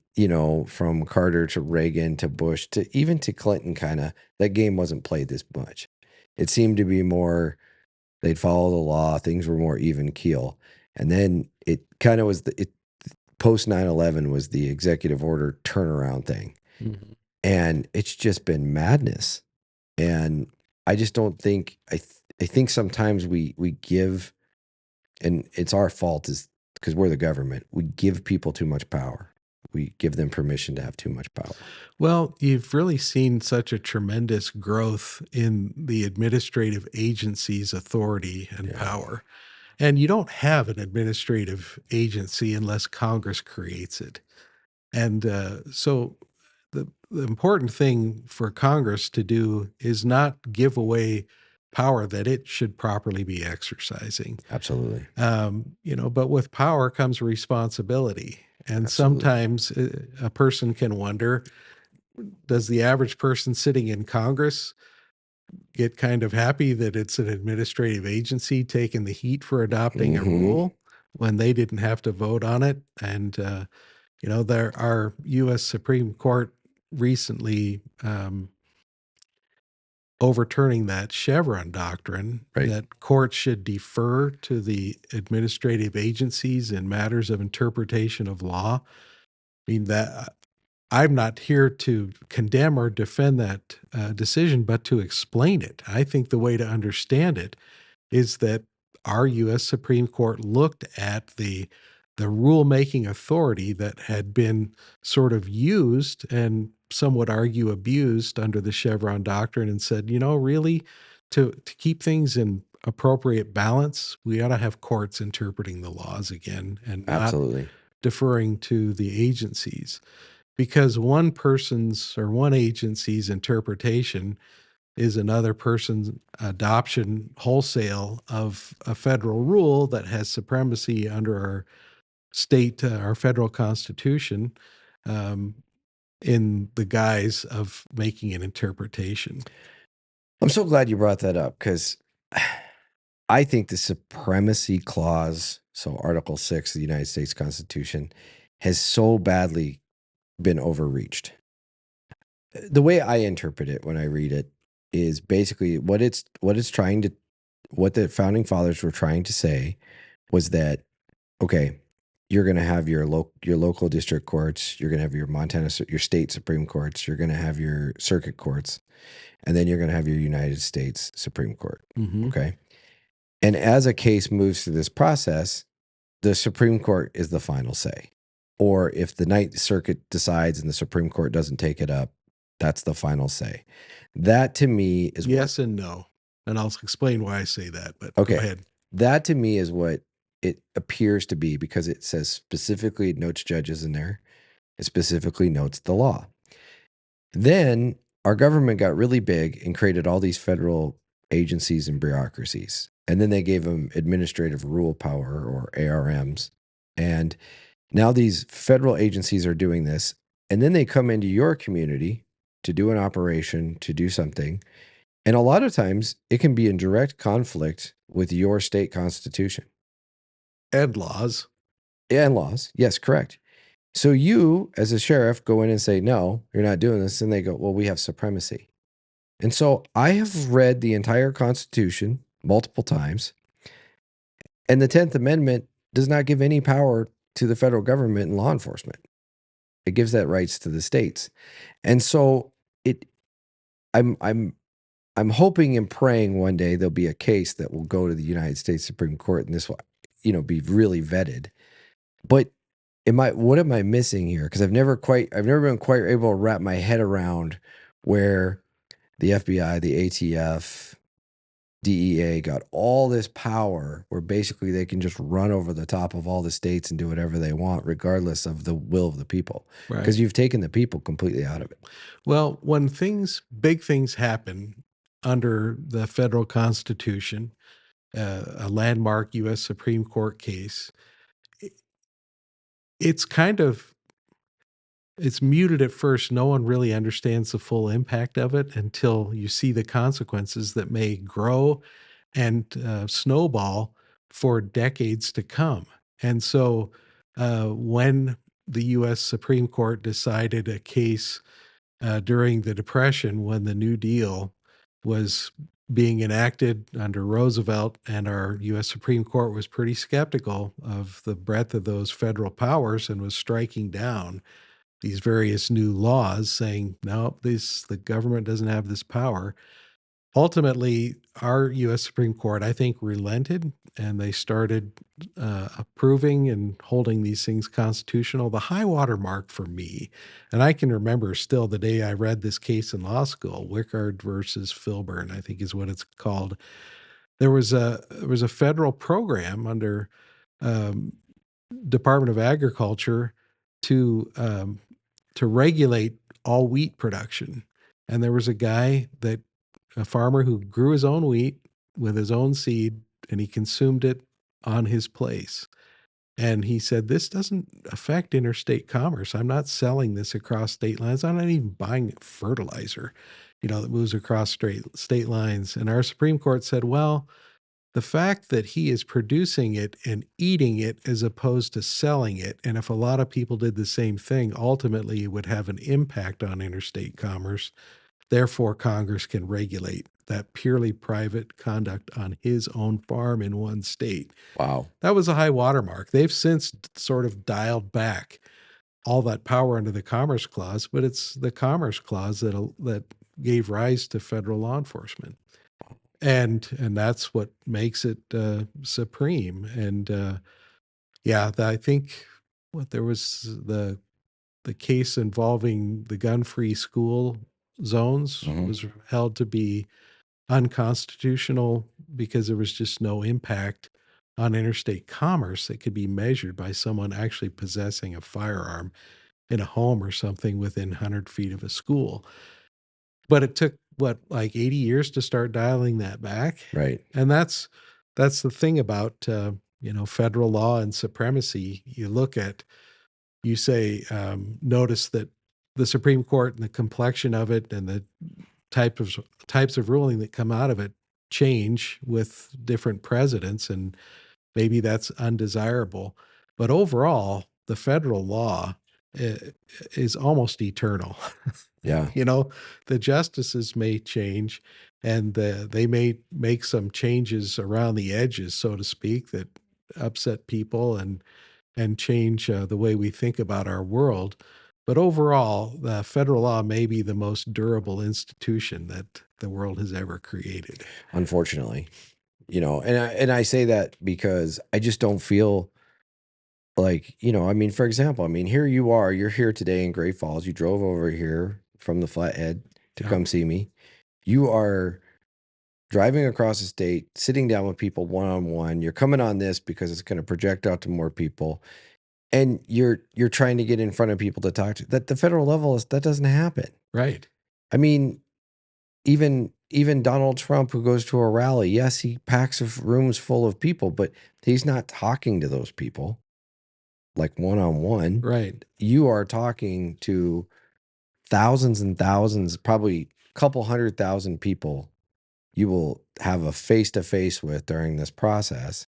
from Carter to Reagan to Bush to even to Clinton, that game wasn't played this much. It seemed to be more, they'd follow the law, things were more even keel. And then it kind of was post 9/11 was the executive order turnaround thing. Mhm. And it's just been madness. And I just don't think, I think sometimes we give, and it's our fault, is because we're the government. We give people too much power. We give them permission to have too much power. Well, you've really seen such a tremendous growth in the administrative agency's authority and power. And you don't have an administrative agency unless Congress creates it. And so the important thing for Congress to do is not give away power that it should properly be exercising. Absolutely. But with power comes responsibility. And Absolutely. sometimes a person can wonder, does the average person sitting in Congress get kind of happy that it's an administrative agency taking the heat for adopting a rule when they didn't have to vote on it? And, our U.S. Supreme Court recently overturning that Chevron doctrine Right. that courts should defer to the administrative agencies in matters of interpretation of law. I mean, that I'm not here to condemn or defend that decision, but to explain it. I think the way to understand it is that our U.S. Supreme Court looked at the rulemaking authority that had been sort of used and some would argue abused under the Chevron doctrine and said, really, to keep things in appropriate balance, we ought to have courts interpreting the laws again and not Absolutely. deferring to the agencies, because one person's or one agency's interpretation is another person's adoption wholesale of a federal rule that has supremacy under our our federal constitution, in the guise of making an interpretation. I'm so glad you brought that up, because I think the supremacy clause, so Article 6 of the United States Constitution, has so badly been overreached. The way I interpret it when I read it is basically what the founding fathers were trying to say was that, okay, you're going to have your local district courts, you're going to have your state Supreme Courts, you're going to have your circuit courts, and then you're going to have your United States Supreme Court. Mm-hmm. Okay. And as a case moves through this process, the Supreme Court is the final say. Or if the Ninth Circuit decides and the Supreme Court doesn't take it up, that's the final say. That to me is yes and no. And I'll explain why I say that, but okay. Go ahead. That to me is what it appears to be, because it says specifically, it notes judges in there. It specifically notes the law. Then our government got really big and created all these federal agencies and bureaucracies. And then they gave them administrative rule power, or ARMs. And now these federal agencies are doing this. And then they come into your community to do an operation, to do something. And a lot of times it can be in direct conflict with your state constitution. And laws. And laws. Yes, correct. So you, as a sheriff, go in and say, no, you're not doing this. And they go, well, we have supremacy. And so I have read the entire Constitution multiple times. And the 10th Amendment does not give any power to the federal government and law enforcement. It gives that rights to the states. And so I'm hoping and praying one day there'll be a case that will go to the United States Supreme Court, and this will, be really vetted. But what am I missing here? Because I've never been quite able to wrap my head around where the FBI, the ATF, DEA got all this power where basically they can just run over the top of all the states and do whatever they want, regardless of the will of the people. Right. Because you've taken the people completely out of it. Well, when big things happen under the federal Constitution, a landmark U.S. Supreme Court case, it's muted at first. No one really understands the full impact of it until you see the consequences that may grow and snowball for decades to come. And so when the U.S. Supreme Court decided a case during the Depression, when the New Deal was being enacted under Roosevelt, and our U.S. Supreme Court was pretty skeptical of the breadth of those federal powers and was striking down these various new laws, saying, no, the government doesn't have this power. Ultimately, our U.S. Supreme Court, I think, relented, and they started approving and holding these things constitutional. The high water mark for me, and I can remember still the day I read this case in law school, Wickard versus Filburn, I think is what it's called. There was a federal program under um, Department of Agriculture to to regulate all wheat production, and there was a farmer who grew his own wheat with his own seed, and he consumed it on his place. And he said, this doesn't affect interstate commerce. I'm not selling this across state lines. I'm not even buying fertilizer, that moves across state lines. And our Supreme Court said, well, the fact that he is producing it and eating it as opposed to selling it, and if a lot of people did the same thing, ultimately it would have an impact on interstate commerce. Therefore, Congress can regulate that purely private conduct on his own farm in one state. Wow. That was a high watermark. They've since sort of dialed back all that power under the Commerce Clause, but it's the Commerce Clause that gave rise to federal law enforcement. And that's what makes it supreme. And I think there was the case involving the gun-free school zones was held to be unconstitutional because there was just no impact on interstate commerce that could be measured by someone actually possessing a firearm in a home or something within 100 feet of a school. But it took, like 80 years to start dialing that back? Right. And that's the thing about, federal law and supremacy. You say, notice that the Supreme Court and the complexion of it and the types of ruling that come out of it change with different presidents, and maybe that's undesirable. But overall, the federal law is almost eternal. Yeah. The justices may change, and they may make some changes around the edges, so to speak, that upset people and change the way we think about our world. But overall, the federal law may be the most durable institution that the world has ever created. Unfortunately, and I say that because I just don't feel like, for example, here you are, you're here today in Great Falls. You drove over here from the Flathead to come see me. You are driving across the state, sitting down with people one-on-one. You're coming on this because it's going to project out to more people. And you're trying to get in front of people to talk to. That the federal level that doesn't happen. Right. Even Donald Trump, who goes to a rally, yes, he packs rooms full of people, but he's not talking to those people like one-on-one. Right. You are talking to thousands and thousands, probably a couple 100,000 people you will have a face-to-face with during this process,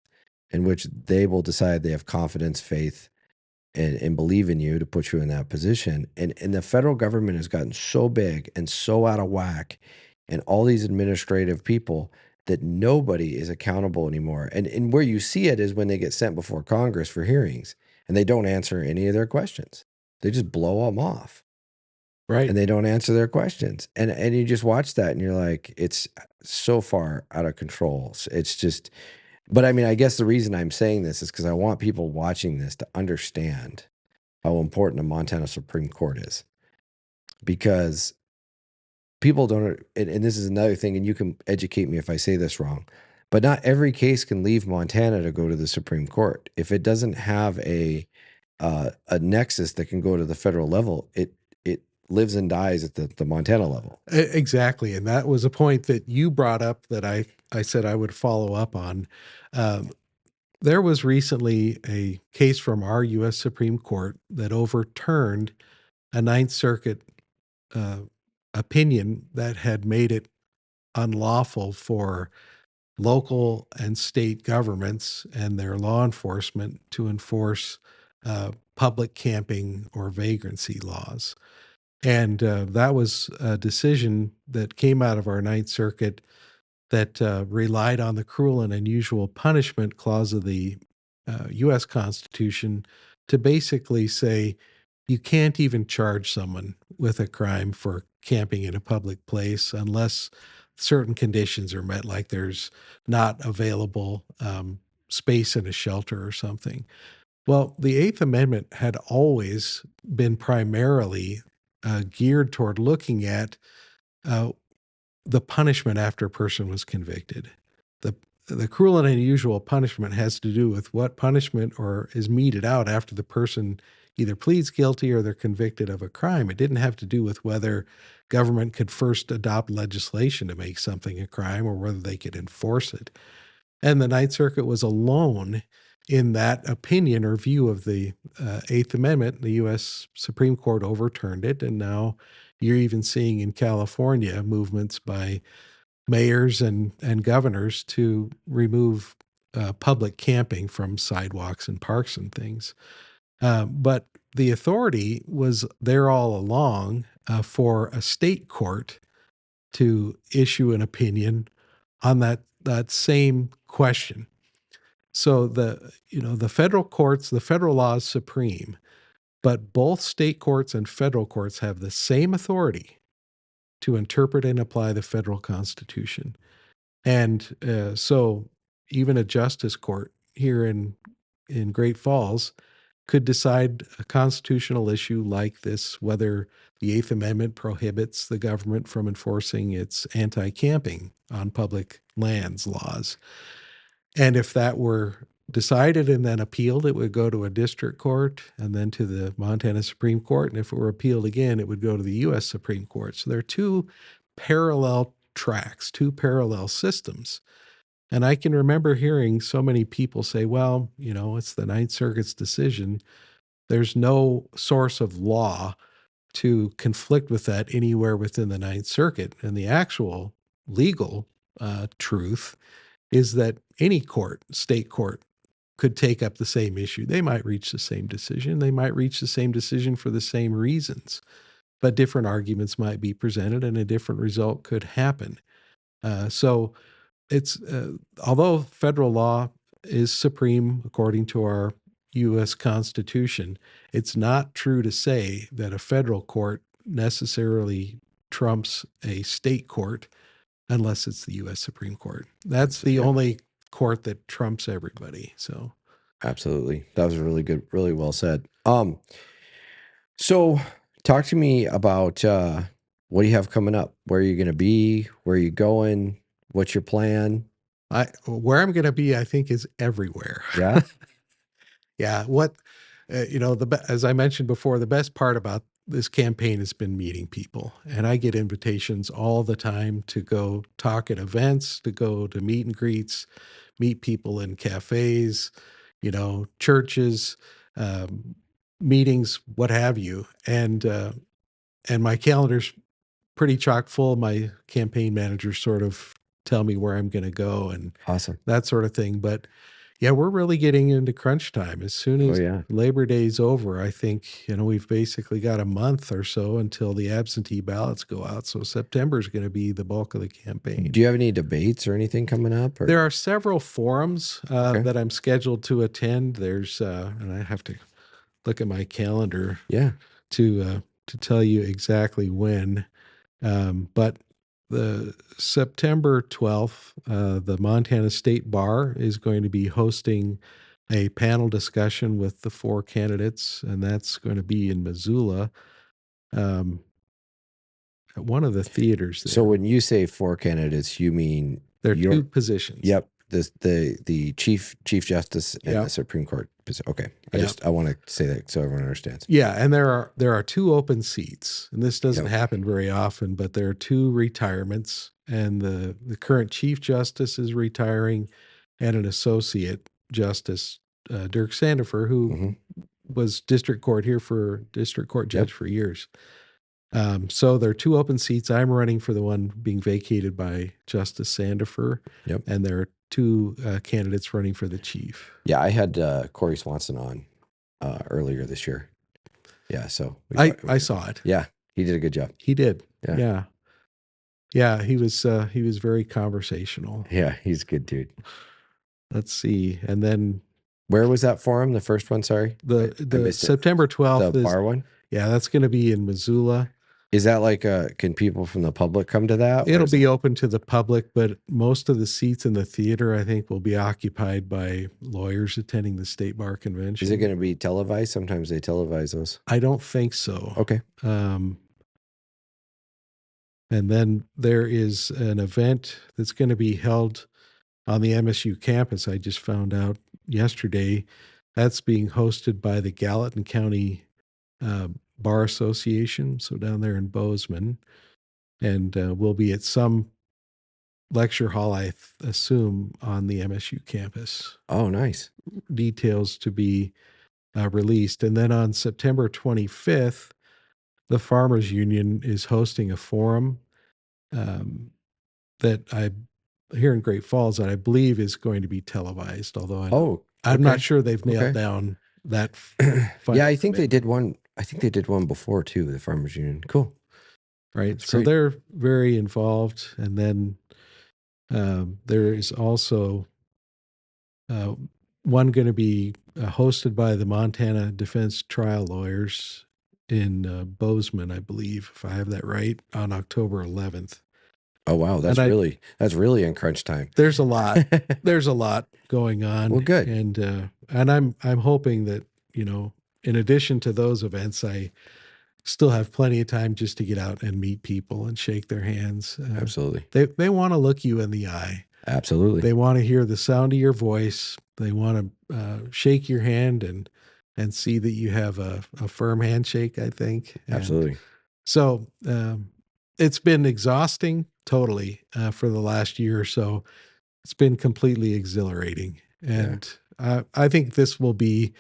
in which they will decide they have confidence, faith, and believe in you to put you in that position. And the federal government has gotten so big and so out of whack, and all these administrative people, that nobody is accountable anymore. And where you see it is when they get sent before Congress for hearings and they don't answer any of their questions. They just blow them off. Right. And they don't answer their questions. And you just watch that and you're like, it's so far out of control. It's just, but I guess the reason I'm saying this is because I want people watching this to understand how important the Montana Supreme Court is. Because people don't, and this is another thing, and you can educate me if I say this wrong, but not every case can leave Montana to go to the Supreme Court. If it doesn't have a nexus that can go to the federal level, it lives and dies at the Montana level. Exactly. And that was a point that you brought up that I said I would follow up on. There was recently a case from our U.S. Supreme Court that overturned a Ninth Circuit opinion that had made it unlawful for local and state governments and their law enforcement to enforce public camping or vagrancy laws. And that was a decision that came out of our Ninth Circuit that relied on the cruel and unusual punishment clause of the U.S. Constitution to basically say you can't even charge someone with a crime for camping in a public place unless certain conditions are met, like there's not available space in a shelter or something. Well, the Eighth Amendment had always been primarily geared toward looking at uh, the punishment after a person was convicted. The cruel and unusual punishment has to do with what punishment or is meted out after the person either pleads guilty or they're convicted of a crime. It didn't have to do with whether government could first adopt legislation to make something a crime or whether they could enforce it. And the Ninth Circuit was alone in that opinion or view of the Eighth Amendment. The U.S. Supreme Court overturned it, and now you're even seeing in California movements by mayors and governors to remove public camping from sidewalks and parks and things. But the authority was there all along for a state court to issue an opinion on that same question. So the federal courts, the federal law is supreme, but both state courts and federal courts have the same authority to interpret and apply the federal Constitution. And so even a justice court here in Great Falls could decide a constitutional issue like this, whether the Eighth Amendment prohibits the government from enforcing its anti-camping on public lands laws. And if that were decided and then appealed, it would go to a district court and then to the Montana Supreme Court. And if it were appealed again, it would go to the U.S. Supreme Court. So there are two parallel tracks, two parallel systems. And I can remember hearing so many people say, well, it's the Ninth Circuit's decision. There's no source of law to conflict with that anywhere within the Ninth Circuit. And the actual legal truth is that any court, state court, could take up the same issue. They might reach the same decision. They might reach the same decision for the same reasons, but different arguments might be presented and a different result could happen. So it's although federal law is supreme according to our U.S. Constitution, it's not true to say that a federal court necessarily trumps a state court unless it's the U.S. Supreme Court. That's the only court that trumps everybody. So absolutely. That was really good, really well said. So talk to me about what do you have coming up? Where are you going to be? Where are you going? What's your plan? Where I'm going to be, I think, is everywhere. Yeah. Yeah. What, as I mentioned before, the best part about this campaign has been meeting people. And I get invitations all the time to go talk at events, to go to meet and greets, meet people in cafes, churches, meetings, what have you. And my calendar's pretty chock full. My campaign managers sort of tell me where I'm going to go and Awesome. that sort of thing. But yeah, we're really getting into crunch time. As soon as Labor Day's over, I think, we've basically got a month or so until the absentee ballots go out. So September is going to be the bulk of the campaign. Do you have any debates or anything coming up? Or? There are several forums that I'm scheduled to attend. There's, and I have to look at my calendar to tell you exactly when. But the September 12th, the Montana State Bar is going to be hosting a panel discussion with the four candidates, and that's going to be in Missoula, at one of the theaters there. So when you say four candidates, you mean there are two positions. Yep. The Chief Justice and the Supreme Court. Okay. I want to say that so everyone understands. Yeah. And there are two open seats, and this doesn't happen very often, but there are two retirements, and the current Chief Justice is retiring, and an Associate Justice, Dirk Sandifer, who was district court judge for years. So there are two open seats. I'm running for the one being vacated by Justice Sandifer. Yep. And there are two candidates running for the chief. Yeah, I had Corey Swanson on earlier this year. Yeah, so I saw it. Yeah, he did a good job. He did. Yeah. Yeah, he was very conversational. Yeah, he's a good dude. Let's see. And then Where was that forum? The first one, sorry. I the missed it. September The 12th is, bar one? yeah, that's going to be in Missoula. Is that like can people from the public come to that? Or It'll is be it- open to the public, but most of the seats in the theater, I think, will be occupied by lawyers attending the state bar convention. Is it going to be televised? Sometimes they televise those. I don't think so. Okay. And then there is an event that's going to be held on the MSU campus. I just found out yesterday that's being hosted by the Gallatin County Bar Association. So down there in Bozeman, and we'll be at some lecture hall, I assume, on the MSU campus. Oh, nice. Details to be released. And then on September 25th, the Farmers Union is hosting a forum that I here in Great Falls that I believe is going to be televised. Although I'm not okay. sure they've nailed Okay. down that. Yeah, I think they did one. I think they did one before too. The Farmers Union. Cool. Right. That's So great. they're very involved. And then there is also one going to be hosted by the Montana Defense Trial Lawyers in Bozeman, I believe, if I have that right, on October 11th. Oh wow, that's really in crunch time. There's a lot. There's a lot going on. Well, good. And I'm hoping that, in addition to those events, I still have plenty of time just to get out and meet people and shake their hands. Absolutely. They want to look you in the eye. Absolutely. They want to hear the sound of your voice. They want to shake your hand and see that you have a firm handshake, I think. And Absolutely. so it's been exhausting totally for the last year or so. It's been completely exhilarating. And I think this will be,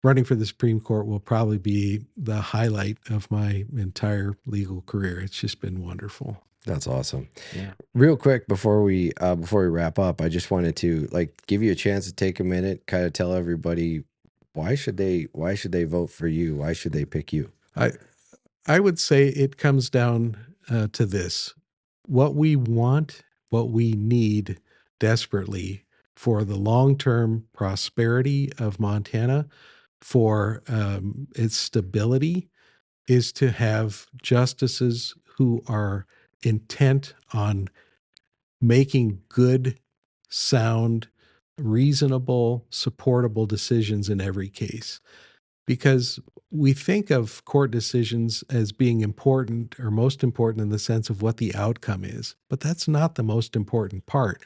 running for the Supreme Court will probably be the highlight of my entire legal career. It's just been wonderful. That's awesome. Yeah. Real quick before we wrap up, I just wanted to give you a chance to take a minute, kind of tell everybody why should they vote for you? Why should they pick you? I would say it comes down to this. What we want, what we need desperately for the long-term prosperity of Montana, for its stability, is to have justices who are intent on making good, sound, reasonable, supportable decisions in every case. Because we think of court decisions as being important or most important in the sense of what the outcome is, but that's not the most important part.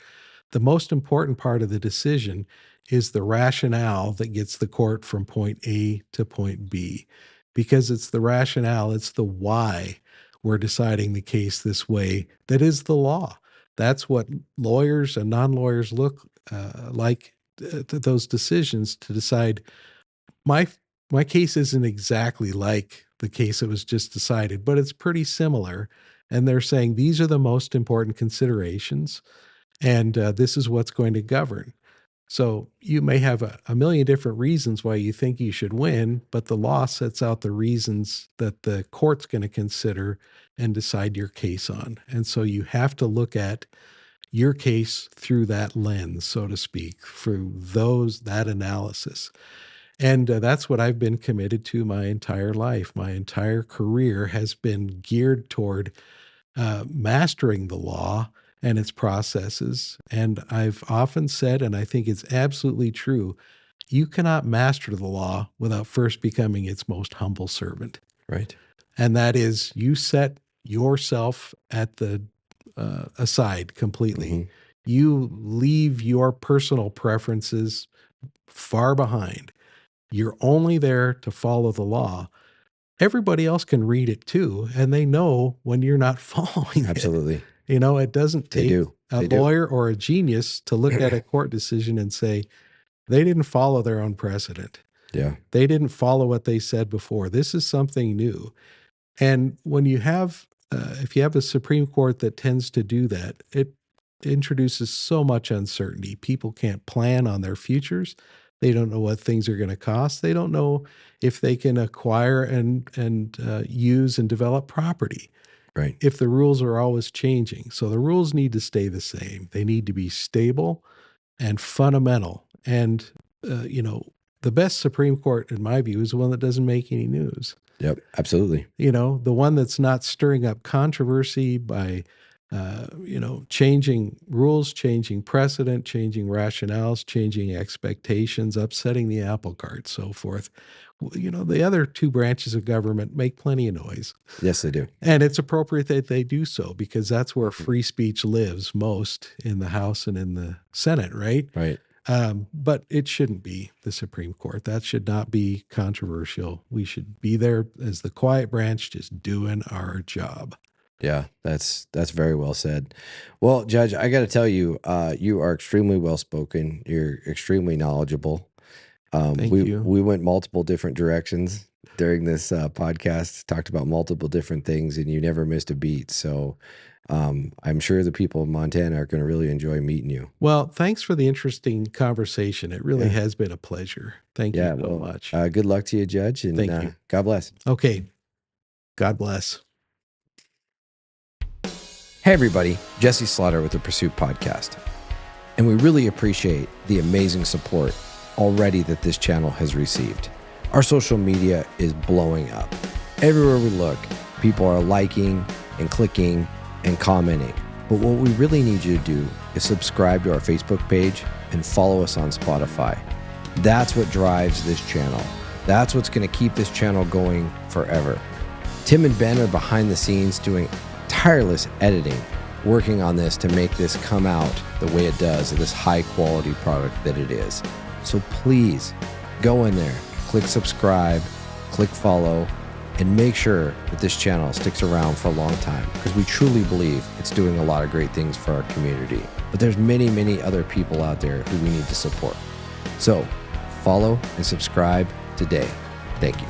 The most important part of the decision is the rationale that gets the court from point A to point B, because it's the rationale, it's the why we're deciding the case this way that is the law. That's what lawyers and non-lawyers look like to those decisions to decide my case isn't exactly like the case that was just decided, but it's pretty similar. And they're saying these are the most important considerations, and this is what's going to govern. So you may have a million different reasons why you think you should win, but the law sets out the reasons that the court's going to consider and decide your case on. And so you have to look at your case through that lens, so to speak, through that analysis. And that's what I've been committed to my entire life. My entire career has been geared toward mastering the law and its processes. And I've often said, and I think it's absolutely true, you cannot master the law without first becoming its most humble servant. Right. And that is, you set yourself at the aside completely. Mm-hmm. You leave your personal preferences far behind. You're only there to follow the law. Everybody else can read it too, and they know when you're not following it. Absolutely. It doesn't take a They do. lawyer or a genius to look at a court decision and say, they didn't follow their own precedent. Yeah. They didn't follow what they said before. This is something new. And when you have, if you have a Supreme Court that tends to do that, it introduces so much uncertainty. People can't plan on their futures. They don't know what things are going to cost. They don't know if they can acquire and use and develop property. Right. if the rules are always changing. So the rules need to stay the same. They need to be stable and fundamental. And, the best Supreme Court, in my view, is the one that doesn't make any news. Yep. Absolutely. The one that's not stirring up controversy by, changing rules, changing precedent, changing rationales, changing expectations, upsetting the apple cart, so forth. The other two branches of government make plenty of noise. Yes, they do. And it's appropriate that they do so, because that's where free speech lives most, in the House and in the Senate, right? Right. But it shouldn't be the Supreme Court. That should not be controversial. We should be there as the quiet branch, just doing our job. Yeah, that's very well said. Well, Judge, I got to tell you, you are extremely well spoken. You're extremely knowledgeable. Thank you. We went multiple different directions during this podcast, talked about multiple different things, and you never missed a beat. So I'm sure the people of Montana are going to really enjoy meeting you. Well, thanks for the interesting conversation. It really has been a pleasure. Thank you so much. Good luck to you, Judge, and Thank you. God bless. Okay. God bless. Hey everybody, Jesse Slaughter with the Pursuit Podcast. And we really appreciate the amazing support already that this channel has received. Our social media is blowing up. Everywhere we look, people are liking and clicking and commenting. But what we really need you to do is subscribe to our Facebook page and follow us on Spotify. That's what drives this channel. That's what's going to keep this channel going forever. Tim and Ben are behind the scenes doing tireless editing, working on this to make this come out the way it does, this high quality product that it is. So please go in there, click subscribe, click follow, and make sure that this channel sticks around for a long time, because we truly believe it's doing a lot of great things for our community. But there's many, many other people out there who we need to support. So follow and subscribe today. Thank you.